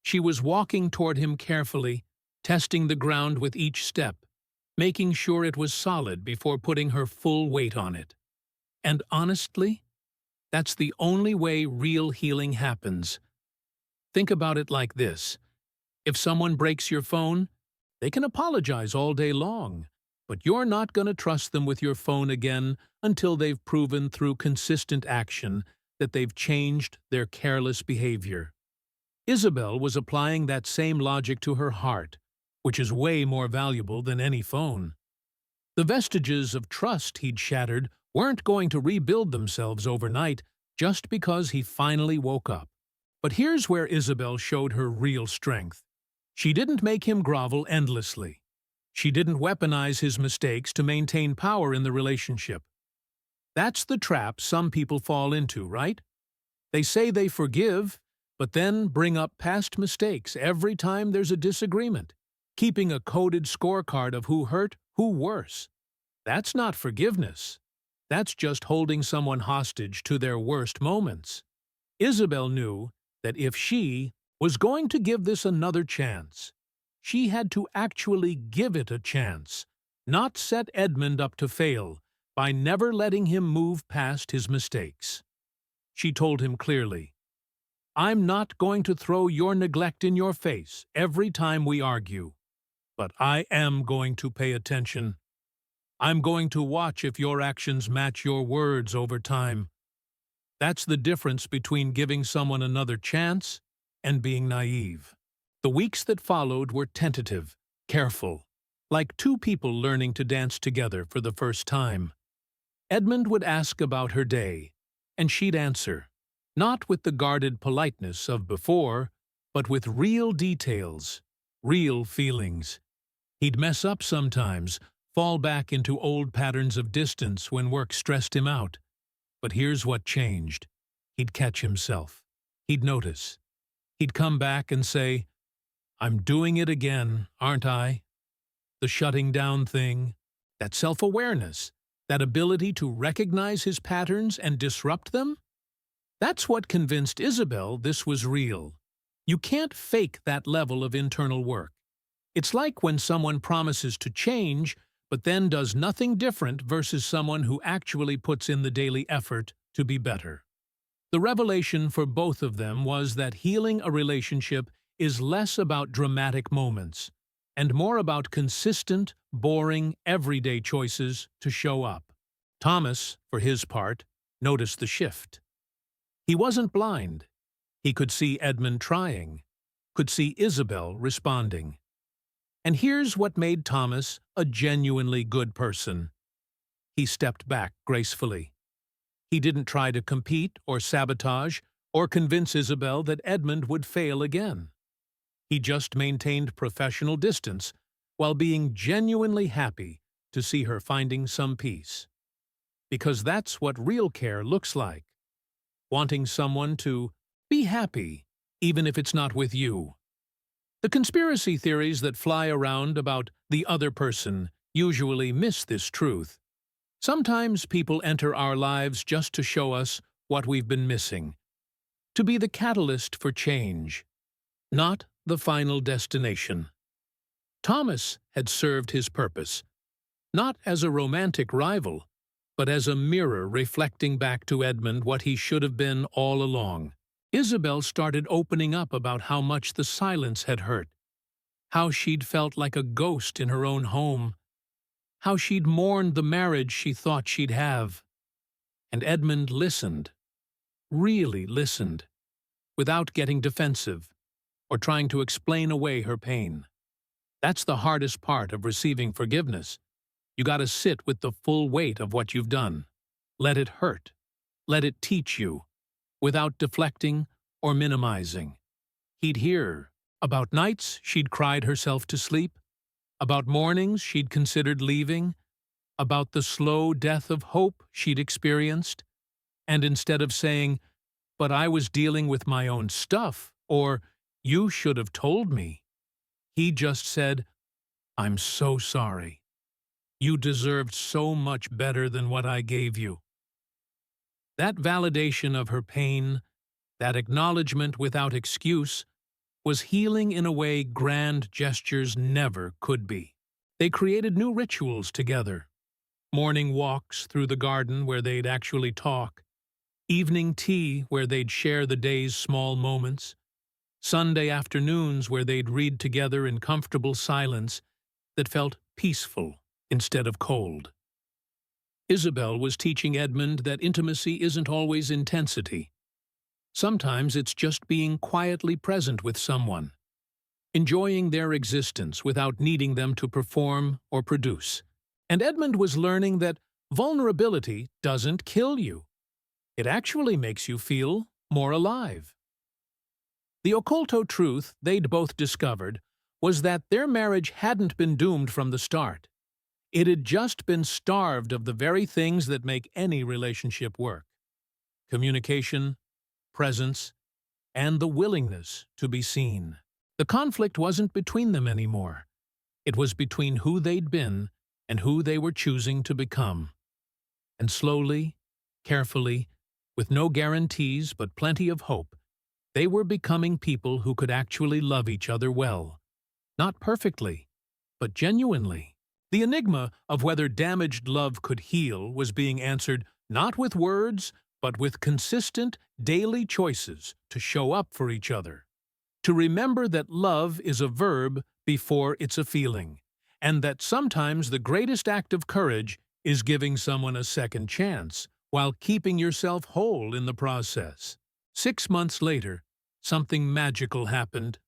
She was walking toward him carefully, testing the ground with each step, making sure it was solid before putting her full weight on it. And honestly, that's the only way real healing happens. Think about it like this. If someone breaks your phone, they can apologize all day long, but you're not going to trust them with your phone again until they've proven through consistent action that they've changed their careless behavior. Isabel was applying that same logic to her heart, which is way more valuable than any phone. The vestiges of trust he'd shattered weren't going to rebuild themselves overnight just because he finally woke up. But here's where Isabel showed her real strength. She didn't make him grovel endlessly. She didn't weaponize his mistakes to maintain power in the relationship. That's the trap some people fall into, right? They say they forgive, but then bring up past mistakes every time there's a disagreement, keeping a coded scorecard of who hurt, who worse. That's not forgiveness. That's just holding someone hostage to their worst moments. Isabel knew that if she was going to give this another chance, she had to actually give it a chance, not set Edmund up to fail by never letting him move past his mistakes. She told him clearly, I'm not going to throw your neglect in your face every time we argue, but I am going to pay attention. I'm going to watch if your actions match your words over time. That's the difference between giving someone another chance and being naive. The weeks that followed were tentative, careful, like two people learning to dance together for the first time. Edmund would ask about her day, and she'd answer, not with the guarded politeness of before, but with real details, real feelings. He'd mess up sometimes, fall back into old patterns of distance when work stressed him out. But here's what changed. He'd catch himself. He'd notice. He'd come back and say, I'm doing it again, aren't I? The shutting down thing, that self-awareness, that ability to recognize his patterns and disrupt them? That's what convinced Isabel this was real. You can't fake that level of internal work. It's like when someone promises to change, but then does nothing different versus someone who actually puts in the daily effort to be better. The revelation for both of them was that healing a relationship is less about dramatic moments and more about consistent, boring, everyday choices to show up. Thomas, for his part, noticed the shift. He wasn't blind. He could see Edmund trying, could see Isabel responding. And here's what made Thomas a genuinely good person. He stepped back gracefully. He didn't try to compete or sabotage or convince Isabel that Edmund would fail again. He just maintained professional distance while being genuinely happy to see her finding some peace. Because that's what real care looks like. Wanting someone to be happy, even if it's not with you. The conspiracy theories that fly around about the other person usually miss this truth. Sometimes people enter our lives just to show us what we've been missing, to be the catalyst for change, not the final destination. Thomas had served his purpose, not as a romantic rival, but as a mirror reflecting back to Edmund what he should have been all along. Isabel started opening up about how much the silence had hurt, how she'd felt like a ghost in her own home, how she'd mourned the marriage she thought she'd have. And Edmund listened, really listened, without getting defensive or trying to explain away her pain. That's the hardest part of receiving forgiveness. You gotta sit with the full weight of what you've done. Let it hurt. Let it teach you, without deflecting or minimizing. He'd hear about nights she'd cried herself to sleep, about mornings she'd considered leaving, about the slow death of hope she'd experienced, and instead of saying, "But I was dealing with my own stuff," or "You should have told me," he just said, "I'm so sorry. You deserved so much better than what I gave you." That validation of her pain, that acknowledgement without excuse, was healing in a way grand gestures never could be. They created new rituals together. Morning walks through the garden where they'd actually talk, evening tea where they'd share the day's small moments, Sunday afternoons where they'd read together in comfortable silence that felt peaceful instead of cold. Isabel was teaching Edmund that intimacy isn't always intensity. Sometimes it's just being quietly present with someone, enjoying their existence without needing them to perform or produce. And Edmund was learning that vulnerability doesn't kill you. It actually makes you feel more alive. The occulto truth they'd both discovered was that their marriage hadn't been doomed from the start. It had just been starved of the very things that make any relationship work: communication, presence, and the willingness to be seen. The conflict wasn't between them anymore. It was between who they'd been and who they were choosing to become. And slowly, carefully, with no guarantees but plenty of hope, they were becoming people who could actually love each other well. Not perfectly, but genuinely. The enigma of whether damaged love could heal was being answered not with words, but with consistent, daily choices to show up for each other. To remember that love is a verb before it's a feeling, and that sometimes the greatest act of courage is giving someone a second chance, while keeping yourself whole in the process. 6 months later, something magical happened.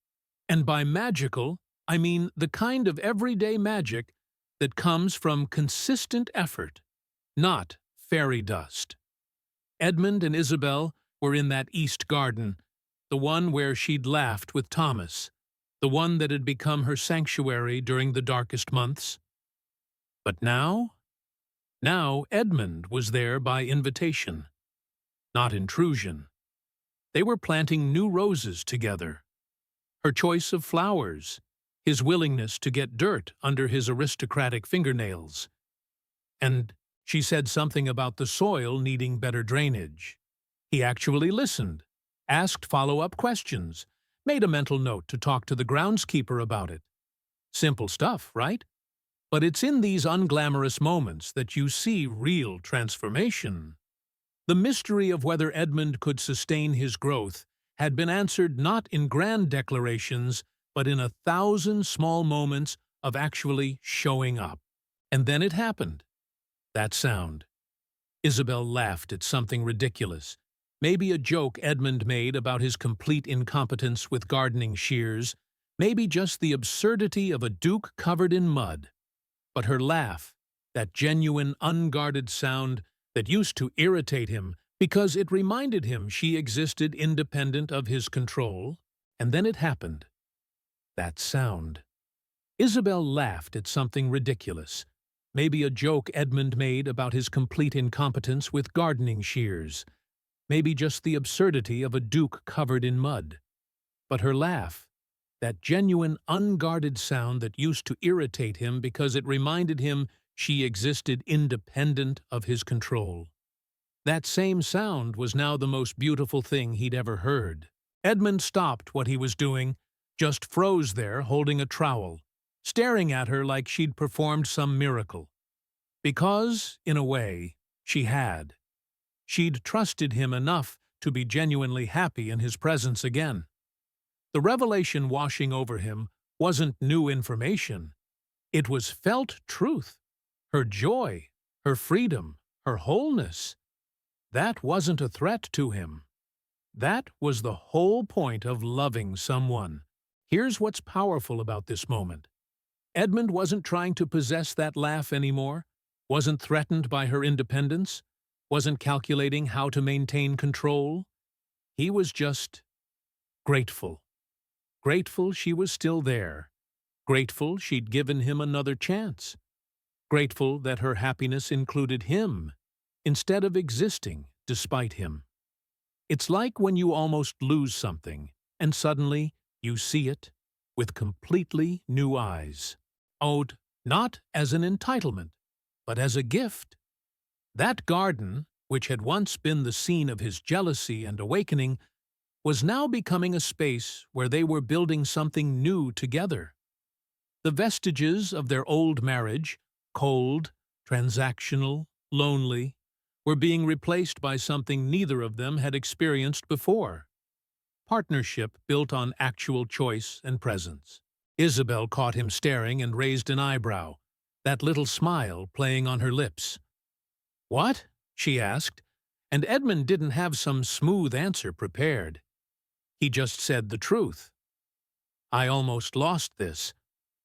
And by magical, I mean the kind of everyday magic that comes from consistent effort, not fairy dust. Edmund and Isabel were in that East Garden, the one where she'd laughed with Thomas, the one that had become her sanctuary during the darkest months. But now Edmund was there by invitation, not intrusion. They were planting new roses together. Her choice of flowers, his willingness to get dirt under his aristocratic fingernails. And she said something about the soil needing better drainage. He actually listened, asked follow-up questions, made a mental note to talk to the groundskeeper about it. Simple stuff, right? But it's in these unglamorous moments that you see real transformation. The mystery of whether Edmund could sustain his growth had been answered not in grand declarations, but in 1,000 small moments of actually showing up. And then it happened. That sound. Isabel laughed at something ridiculous, maybe a joke Edmund made about his complete incompetence with gardening shears, maybe just the absurdity of a Duke covered in mud. But her laugh, that genuine, unguarded sound that used to irritate him because it reminded him she existed independent of his control, and then it happened. That sound. Isabel laughed at something ridiculous, maybe a joke Edmund made about his complete incompetence with gardening shears, maybe just the absurdity of a Duke covered in mud. But her laugh, that genuine, unguarded sound that used to irritate him because it reminded him she existed independent of his control. That same sound was now the most beautiful thing he'd ever heard. Edmund stopped what he was doing, just froze there holding a trowel, staring at her like she'd performed some miracle. Because, in a way, she had. She'd trusted him enough to be genuinely happy in his presence again. The revelation washing over him wasn't new information. It was felt truth. Her joy, her freedom, her wholeness. That wasn't a threat to him. That was the whole point of loving someone. Here's what's powerful about this moment. Edmund wasn't trying to possess that laugh anymore, wasn't threatened by her independence, wasn't calculating how to maintain control. He was just grateful. Grateful she was still there. Grateful she'd given him another chance. Grateful that her happiness included him, instead of existing despite him. It's like when you almost lose something, and suddenly you see it with completely new eyes. Owed not as an entitlement, but as a gift. That garden, which had once been the scene of his jealousy and awakening, was now becoming a space where they were building something new together. The vestiges of their old marriage, cold, transactional, lonely, were being replaced by something neither of them had experienced before. Partnership built on actual choice and presence. Isabel caught him staring and raised an eyebrow, that little smile playing on her lips. "What?" she asked, and Edmund didn't have some smooth answer prepared. He just said the truth. "I almost lost this.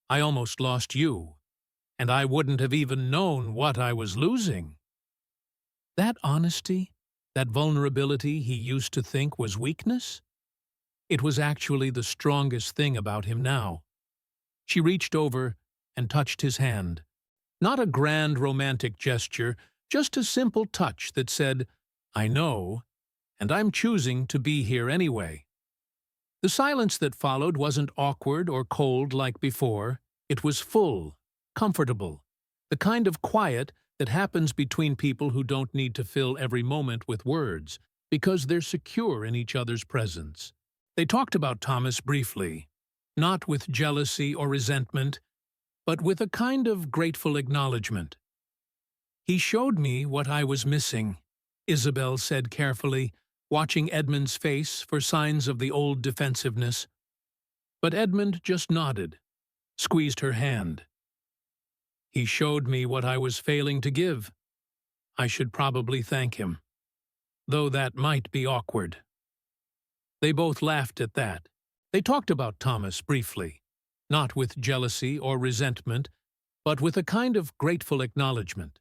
I almost lost you. And I wouldn't have even known what I was losing." That honesty, that vulnerability he used to think was weakness? It was actually the strongest thing about him now. She reached over and touched his hand. Not a grand romantic gesture, just a simple touch that said, "I know, and I'm choosing to be here anyway." The silence that followed wasn't awkward or cold like before. It was full, comfortable, the kind of quiet that happens between people who don't need to fill every moment with words, because they're secure in each other's presence. They talked about Thomas briefly, not with jealousy or resentment, but with a kind of grateful acknowledgement. "He showed me what I was missing," Isabel said carefully, watching Edmund's face for signs of the old defensiveness. But Edmund just nodded, squeezed her hand. "He showed me what I was failing to give. I should probably thank him, though that might be awkward." They both laughed at that. They talked about Thomas briefly, not with jealousy or resentment, but with a kind of grateful acknowledgement.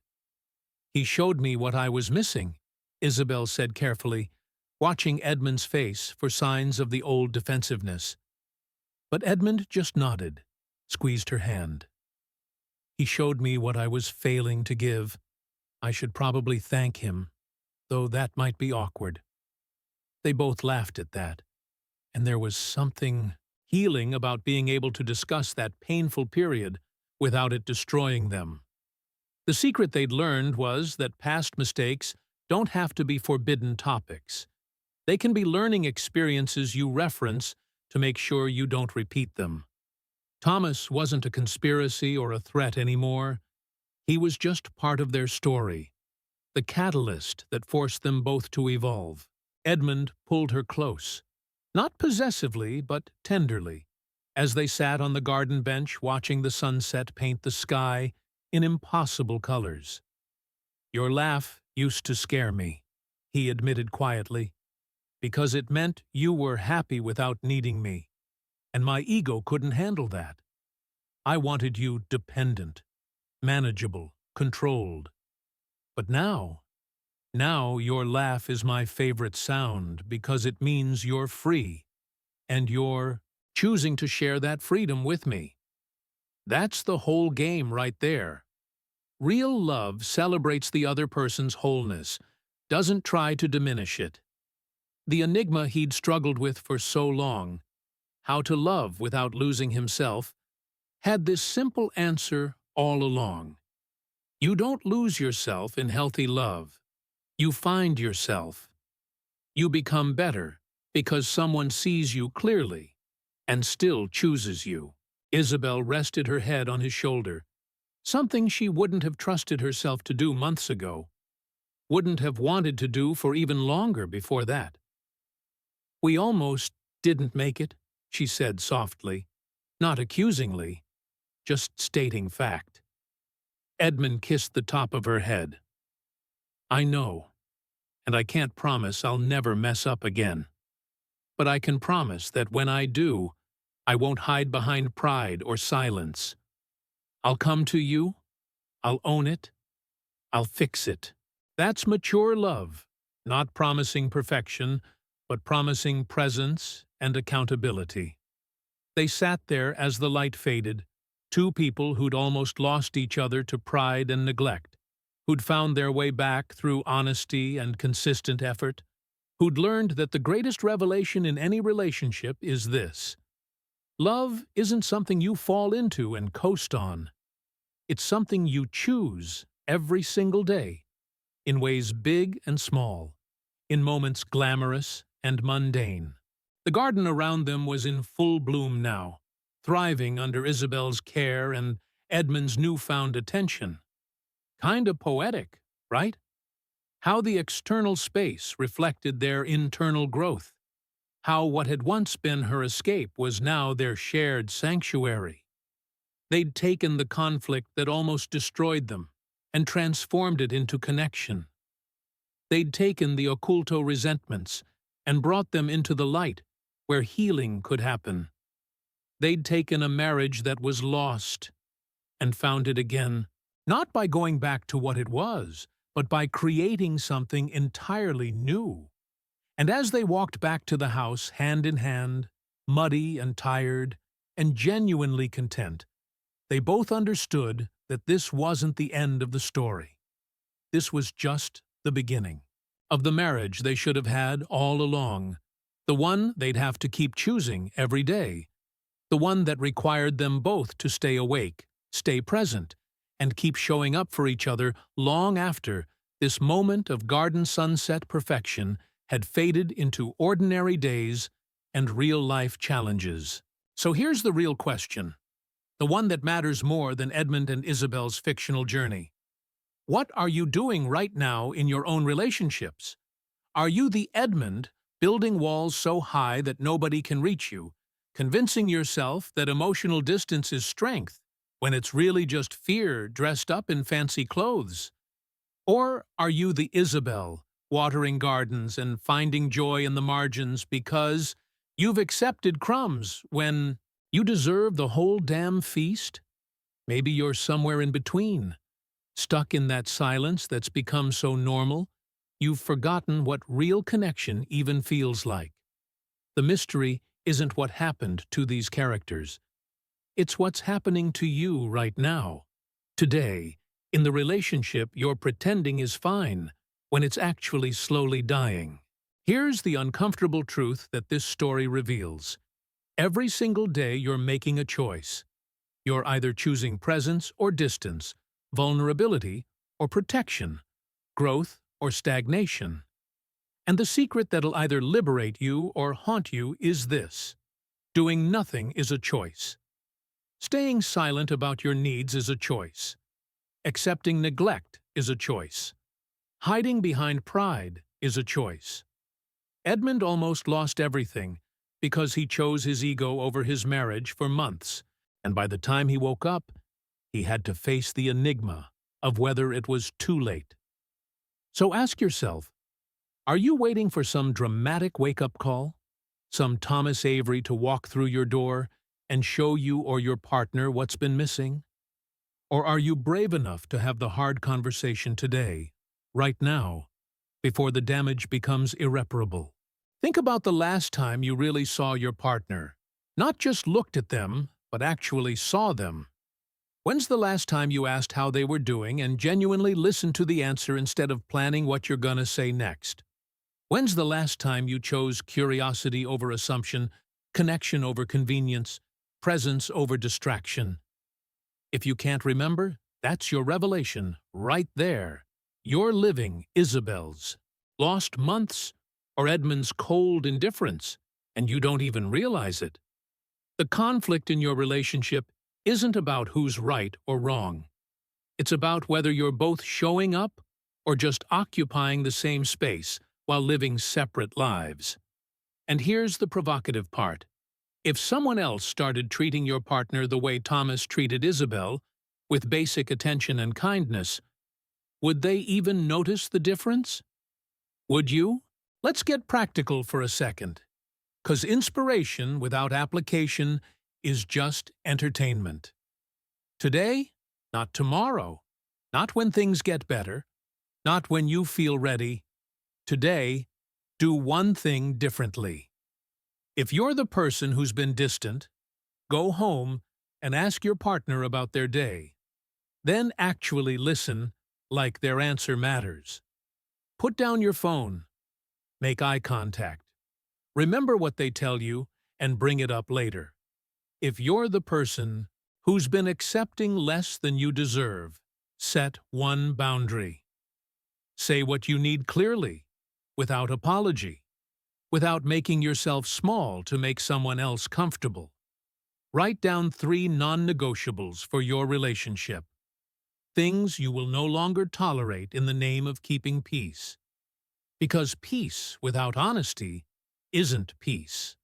"He showed me what I was missing," Isabel said carefully, watching Edmund's face for signs of the old defensiveness. But Edmund just nodded, squeezed her hand. "He showed me what I was failing to give. I should probably thank him, though that might be awkward." They both laughed at that, and there was something healing about being able to discuss that painful period without it destroying them. The secret they'd learned was that past mistakes don't have to be forbidden topics. They can be learning experiences you reference to make sure you don't repeat them. Thomas wasn't a conspiracy or a threat anymore. He was just part of their story, the catalyst that forced them both to evolve. Edmund pulled her close, not possessively but tenderly, as they sat on the garden bench watching the sunset paint the sky in impossible colors. "Your laugh used to scare me," he admitted quietly, "because it meant you were happy without needing me, and my ego couldn't handle that. I wanted you dependent, manageable, controlled. But now your laugh is my favorite sound because it means you're free, and you're choosing to share that freedom with me. That's the whole game right there. Real love celebrates the other person's wholeness, doesn't try to diminish it. The enigma he'd struggled with for so long, how to love without losing himself, had this simple answer all along. You don't lose yourself in healthy love. You find yourself. You become better because someone sees you clearly and still chooses you." Isabel rested her head on his shoulder, something she wouldn't have trusted herself to do months ago, wouldn't have wanted to do for even longer before that. "We almost didn't make it," she said softly, not accusingly, just stating fact. Edmund kissed the top of her head. "I know, and I can't promise I'll never mess up again. But I can promise that when I do, I won't hide behind pride or silence. I'll come to you, I'll own it, I'll fix it. That's mature love, not promising perfection, but promising presence and accountability. They sat there as the light faded, two people who'd almost lost each other to pride and neglect, who'd found their way back through honesty and consistent effort, who'd learned that the greatest revelation in any relationship is this: love isn't something you fall into and coast on. It's something you choose every single day, in ways big and small, in moments glamorous and mundane. The garden around them was in full bloom now, thriving under Isabel's care and Edmund's newfound attention. Kinda poetic, right? How the external space reflected their internal growth. How what had once been her escape was now their shared sanctuary. They'd taken the conflict that almost destroyed them and transformed it into connection. They'd taken the occulto resentments and brought them into the light where healing could happen. They'd taken a marriage that was lost and found it again, not by going back to what it was, but by creating something entirely new. And as they walked back to the house hand in hand, muddy and tired, and genuinely content, they both understood that this wasn't the end of the story. This was just the beginning of the marriage they should have had all along, the one they'd have to keep choosing every day, the one that required them both to stay awake, stay present, and keep showing up for each other long after this moment of garden sunset perfection had faded into ordinary days and real-life challenges. So here's the real question, the one that matters more than Edmund and Isabel's fictional journey. What are you doing right now in your own relationships? Are you the Edmund building walls so high that nobody can reach you, convincing yourself that emotional distance is strength when it's really just fear dressed up in fancy clothes? Or are you the Isabel, watering gardens and finding joy in the margins because you've accepted crumbs when you deserve the whole damn feast? Maybe you're somewhere in between, stuck in that silence that's become so normal, you've forgotten what real connection even feels like. The mystery isn't what happened to these characters. It's what's happening to you right now, today, in the relationship you're pretending is fine, when it's actually slowly dying. Here's the uncomfortable truth that this story reveals. Every single day you're making a choice. You're either choosing presence or distance, vulnerability or protection, growth or stagnation. And the secret that'll either liberate you or haunt you is this: doing nothing is a choice. Staying silent about your needs is a choice. Accepting neglect is a choice. Hiding behind pride is a choice. Edmund almost lost everything because he chose his ego over his marriage for months, and by the time he woke up, he had to face the enigma of whether it was too late. So ask yourself, are you waiting for some dramatic wake-up call? Some Thomas Avery to walk through your door and show you or your partner what's been missing? Or are you brave enough to have the hard conversation today, right now, before the damage becomes irreparable? Think about the last time you really saw your partner. Not just looked at them, but actually saw them. When's the last time you asked how they were doing and genuinely listened to the answer instead of planning what you're gonna say next? When's the last time you chose curiosity over assumption, connection over convenience, presence over distraction? If you can't remember, that's your revelation, right there. You're living Isabel's lost months or Edmund's cold indifference, and you don't even realize it. The conflict in your relationship isn't about who's right or wrong. It's about whether you're both showing up or just occupying the same space while living separate lives. And here's the provocative part. If someone else started treating your partner the way Thomas treated Isabel, with basic attention and kindness, would they even notice the difference? Would you? Let's get practical for a second. 'Cause inspiration without application is just entertainment. Today, not tomorrow, not when things get better, not when you feel ready. Today, do one thing differently. If you're the person who's been distant, go home and ask your partner about their day. Then actually listen like their answer matters. Put down your phone. Make eye contact. Remember what they tell you and bring it up later. If you're the person who's been accepting less than you deserve, set one boundary. Say what you need clearly, without apology, without making yourself small to make someone else comfortable. Write down 3 non-negotiables for your relationship. Things you will no longer tolerate in the name of keeping peace. Because peace without honesty isn't peace.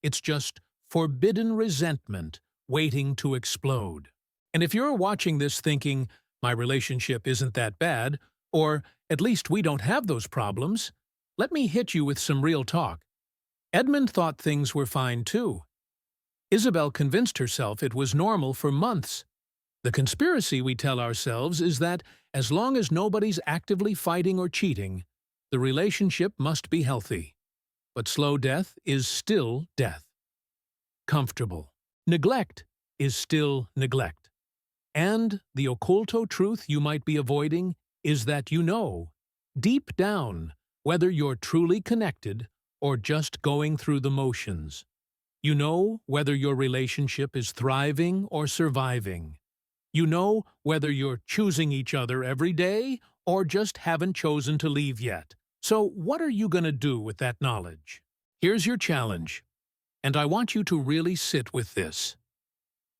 It's just forbidden resentment waiting to explode. And if you're watching this thinking, my relationship isn't that bad, or at least we don't have those problems, let me hit you with some real talk. Edmund thought things were fine too. Isabel convinced herself it was normal for months. The conspiracy we tell ourselves is that as long as nobody's actively fighting or cheating, the relationship must be healthy. But slow death is still death. Comfortable. Neglect is still neglect. And the occulto truth you might be avoiding is that you know, deep down, whether you're truly connected or just going through the motions. You know whether your relationship is thriving or surviving. You know whether you're choosing each other every day or just haven't chosen to leave yet. So what are you going to do with that knowledge? Here's your challenge, and I want you to really sit with this.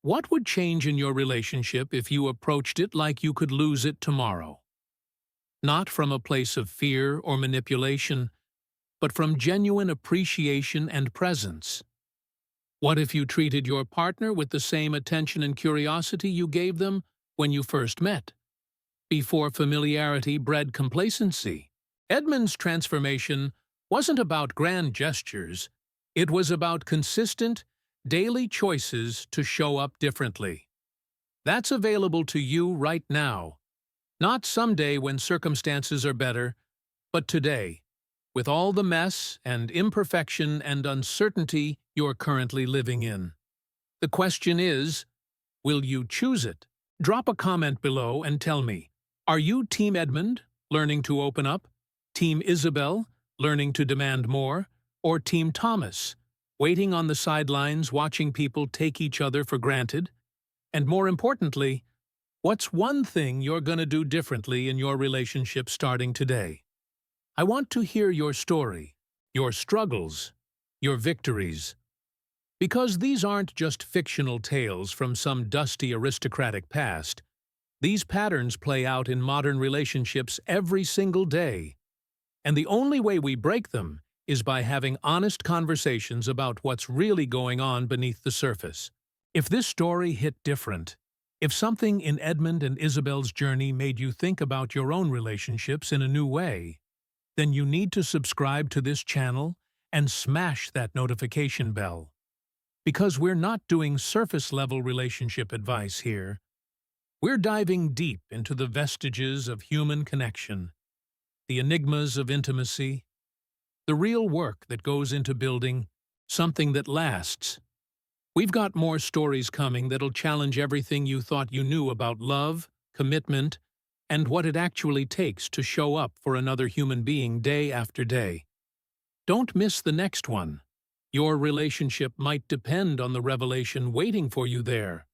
What would change in your relationship if you approached it like you could lose it tomorrow? Not from a place of fear or manipulation, but from genuine appreciation and presence. What if you treated your partner with the same attention and curiosity you gave them when you first met? Before familiarity bred complacency. Edmund's transformation wasn't about grand gestures. It was about consistent, daily choices to show up differently. That's available to you right now. Not someday when circumstances are better, but today, with all the mess and imperfection and uncertainty you're currently living in. The question is, will you choose it? Drop a comment below and tell me, are you Team Edmund, learning to open up? Team Isabel, learning to demand more? Or Team Thomas, waiting on the sidelines watching people take each other for granted? And more importantly, what's one thing you're going to do differently in your relationship starting today? I want to hear your story, your struggles, your victories. Because these aren't just fictional tales from some dusty aristocratic past. These patterns play out in modern relationships every single day. And the only way we break them is by having honest conversations about what's really going on beneath the surface. If this story hit different, if something in Edmund and Isabel's journey made you think about your own relationships in a new way, then you need to subscribe to this channel and smash that notification bell. Because we're not doing surface-level relationship advice here. We're diving deep into the vestiges of human connection, the enigmas of intimacy, the real work that goes into building something that lasts. We've got more stories coming that'll challenge everything you thought you knew about love, commitment, and what it actually takes to show up for another human being day after day. Don't miss the next one. Your relationship might depend on the revelation waiting for you there.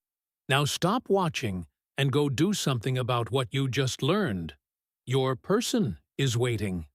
Now stop watching and go do something about what you just learned. Your person is waiting.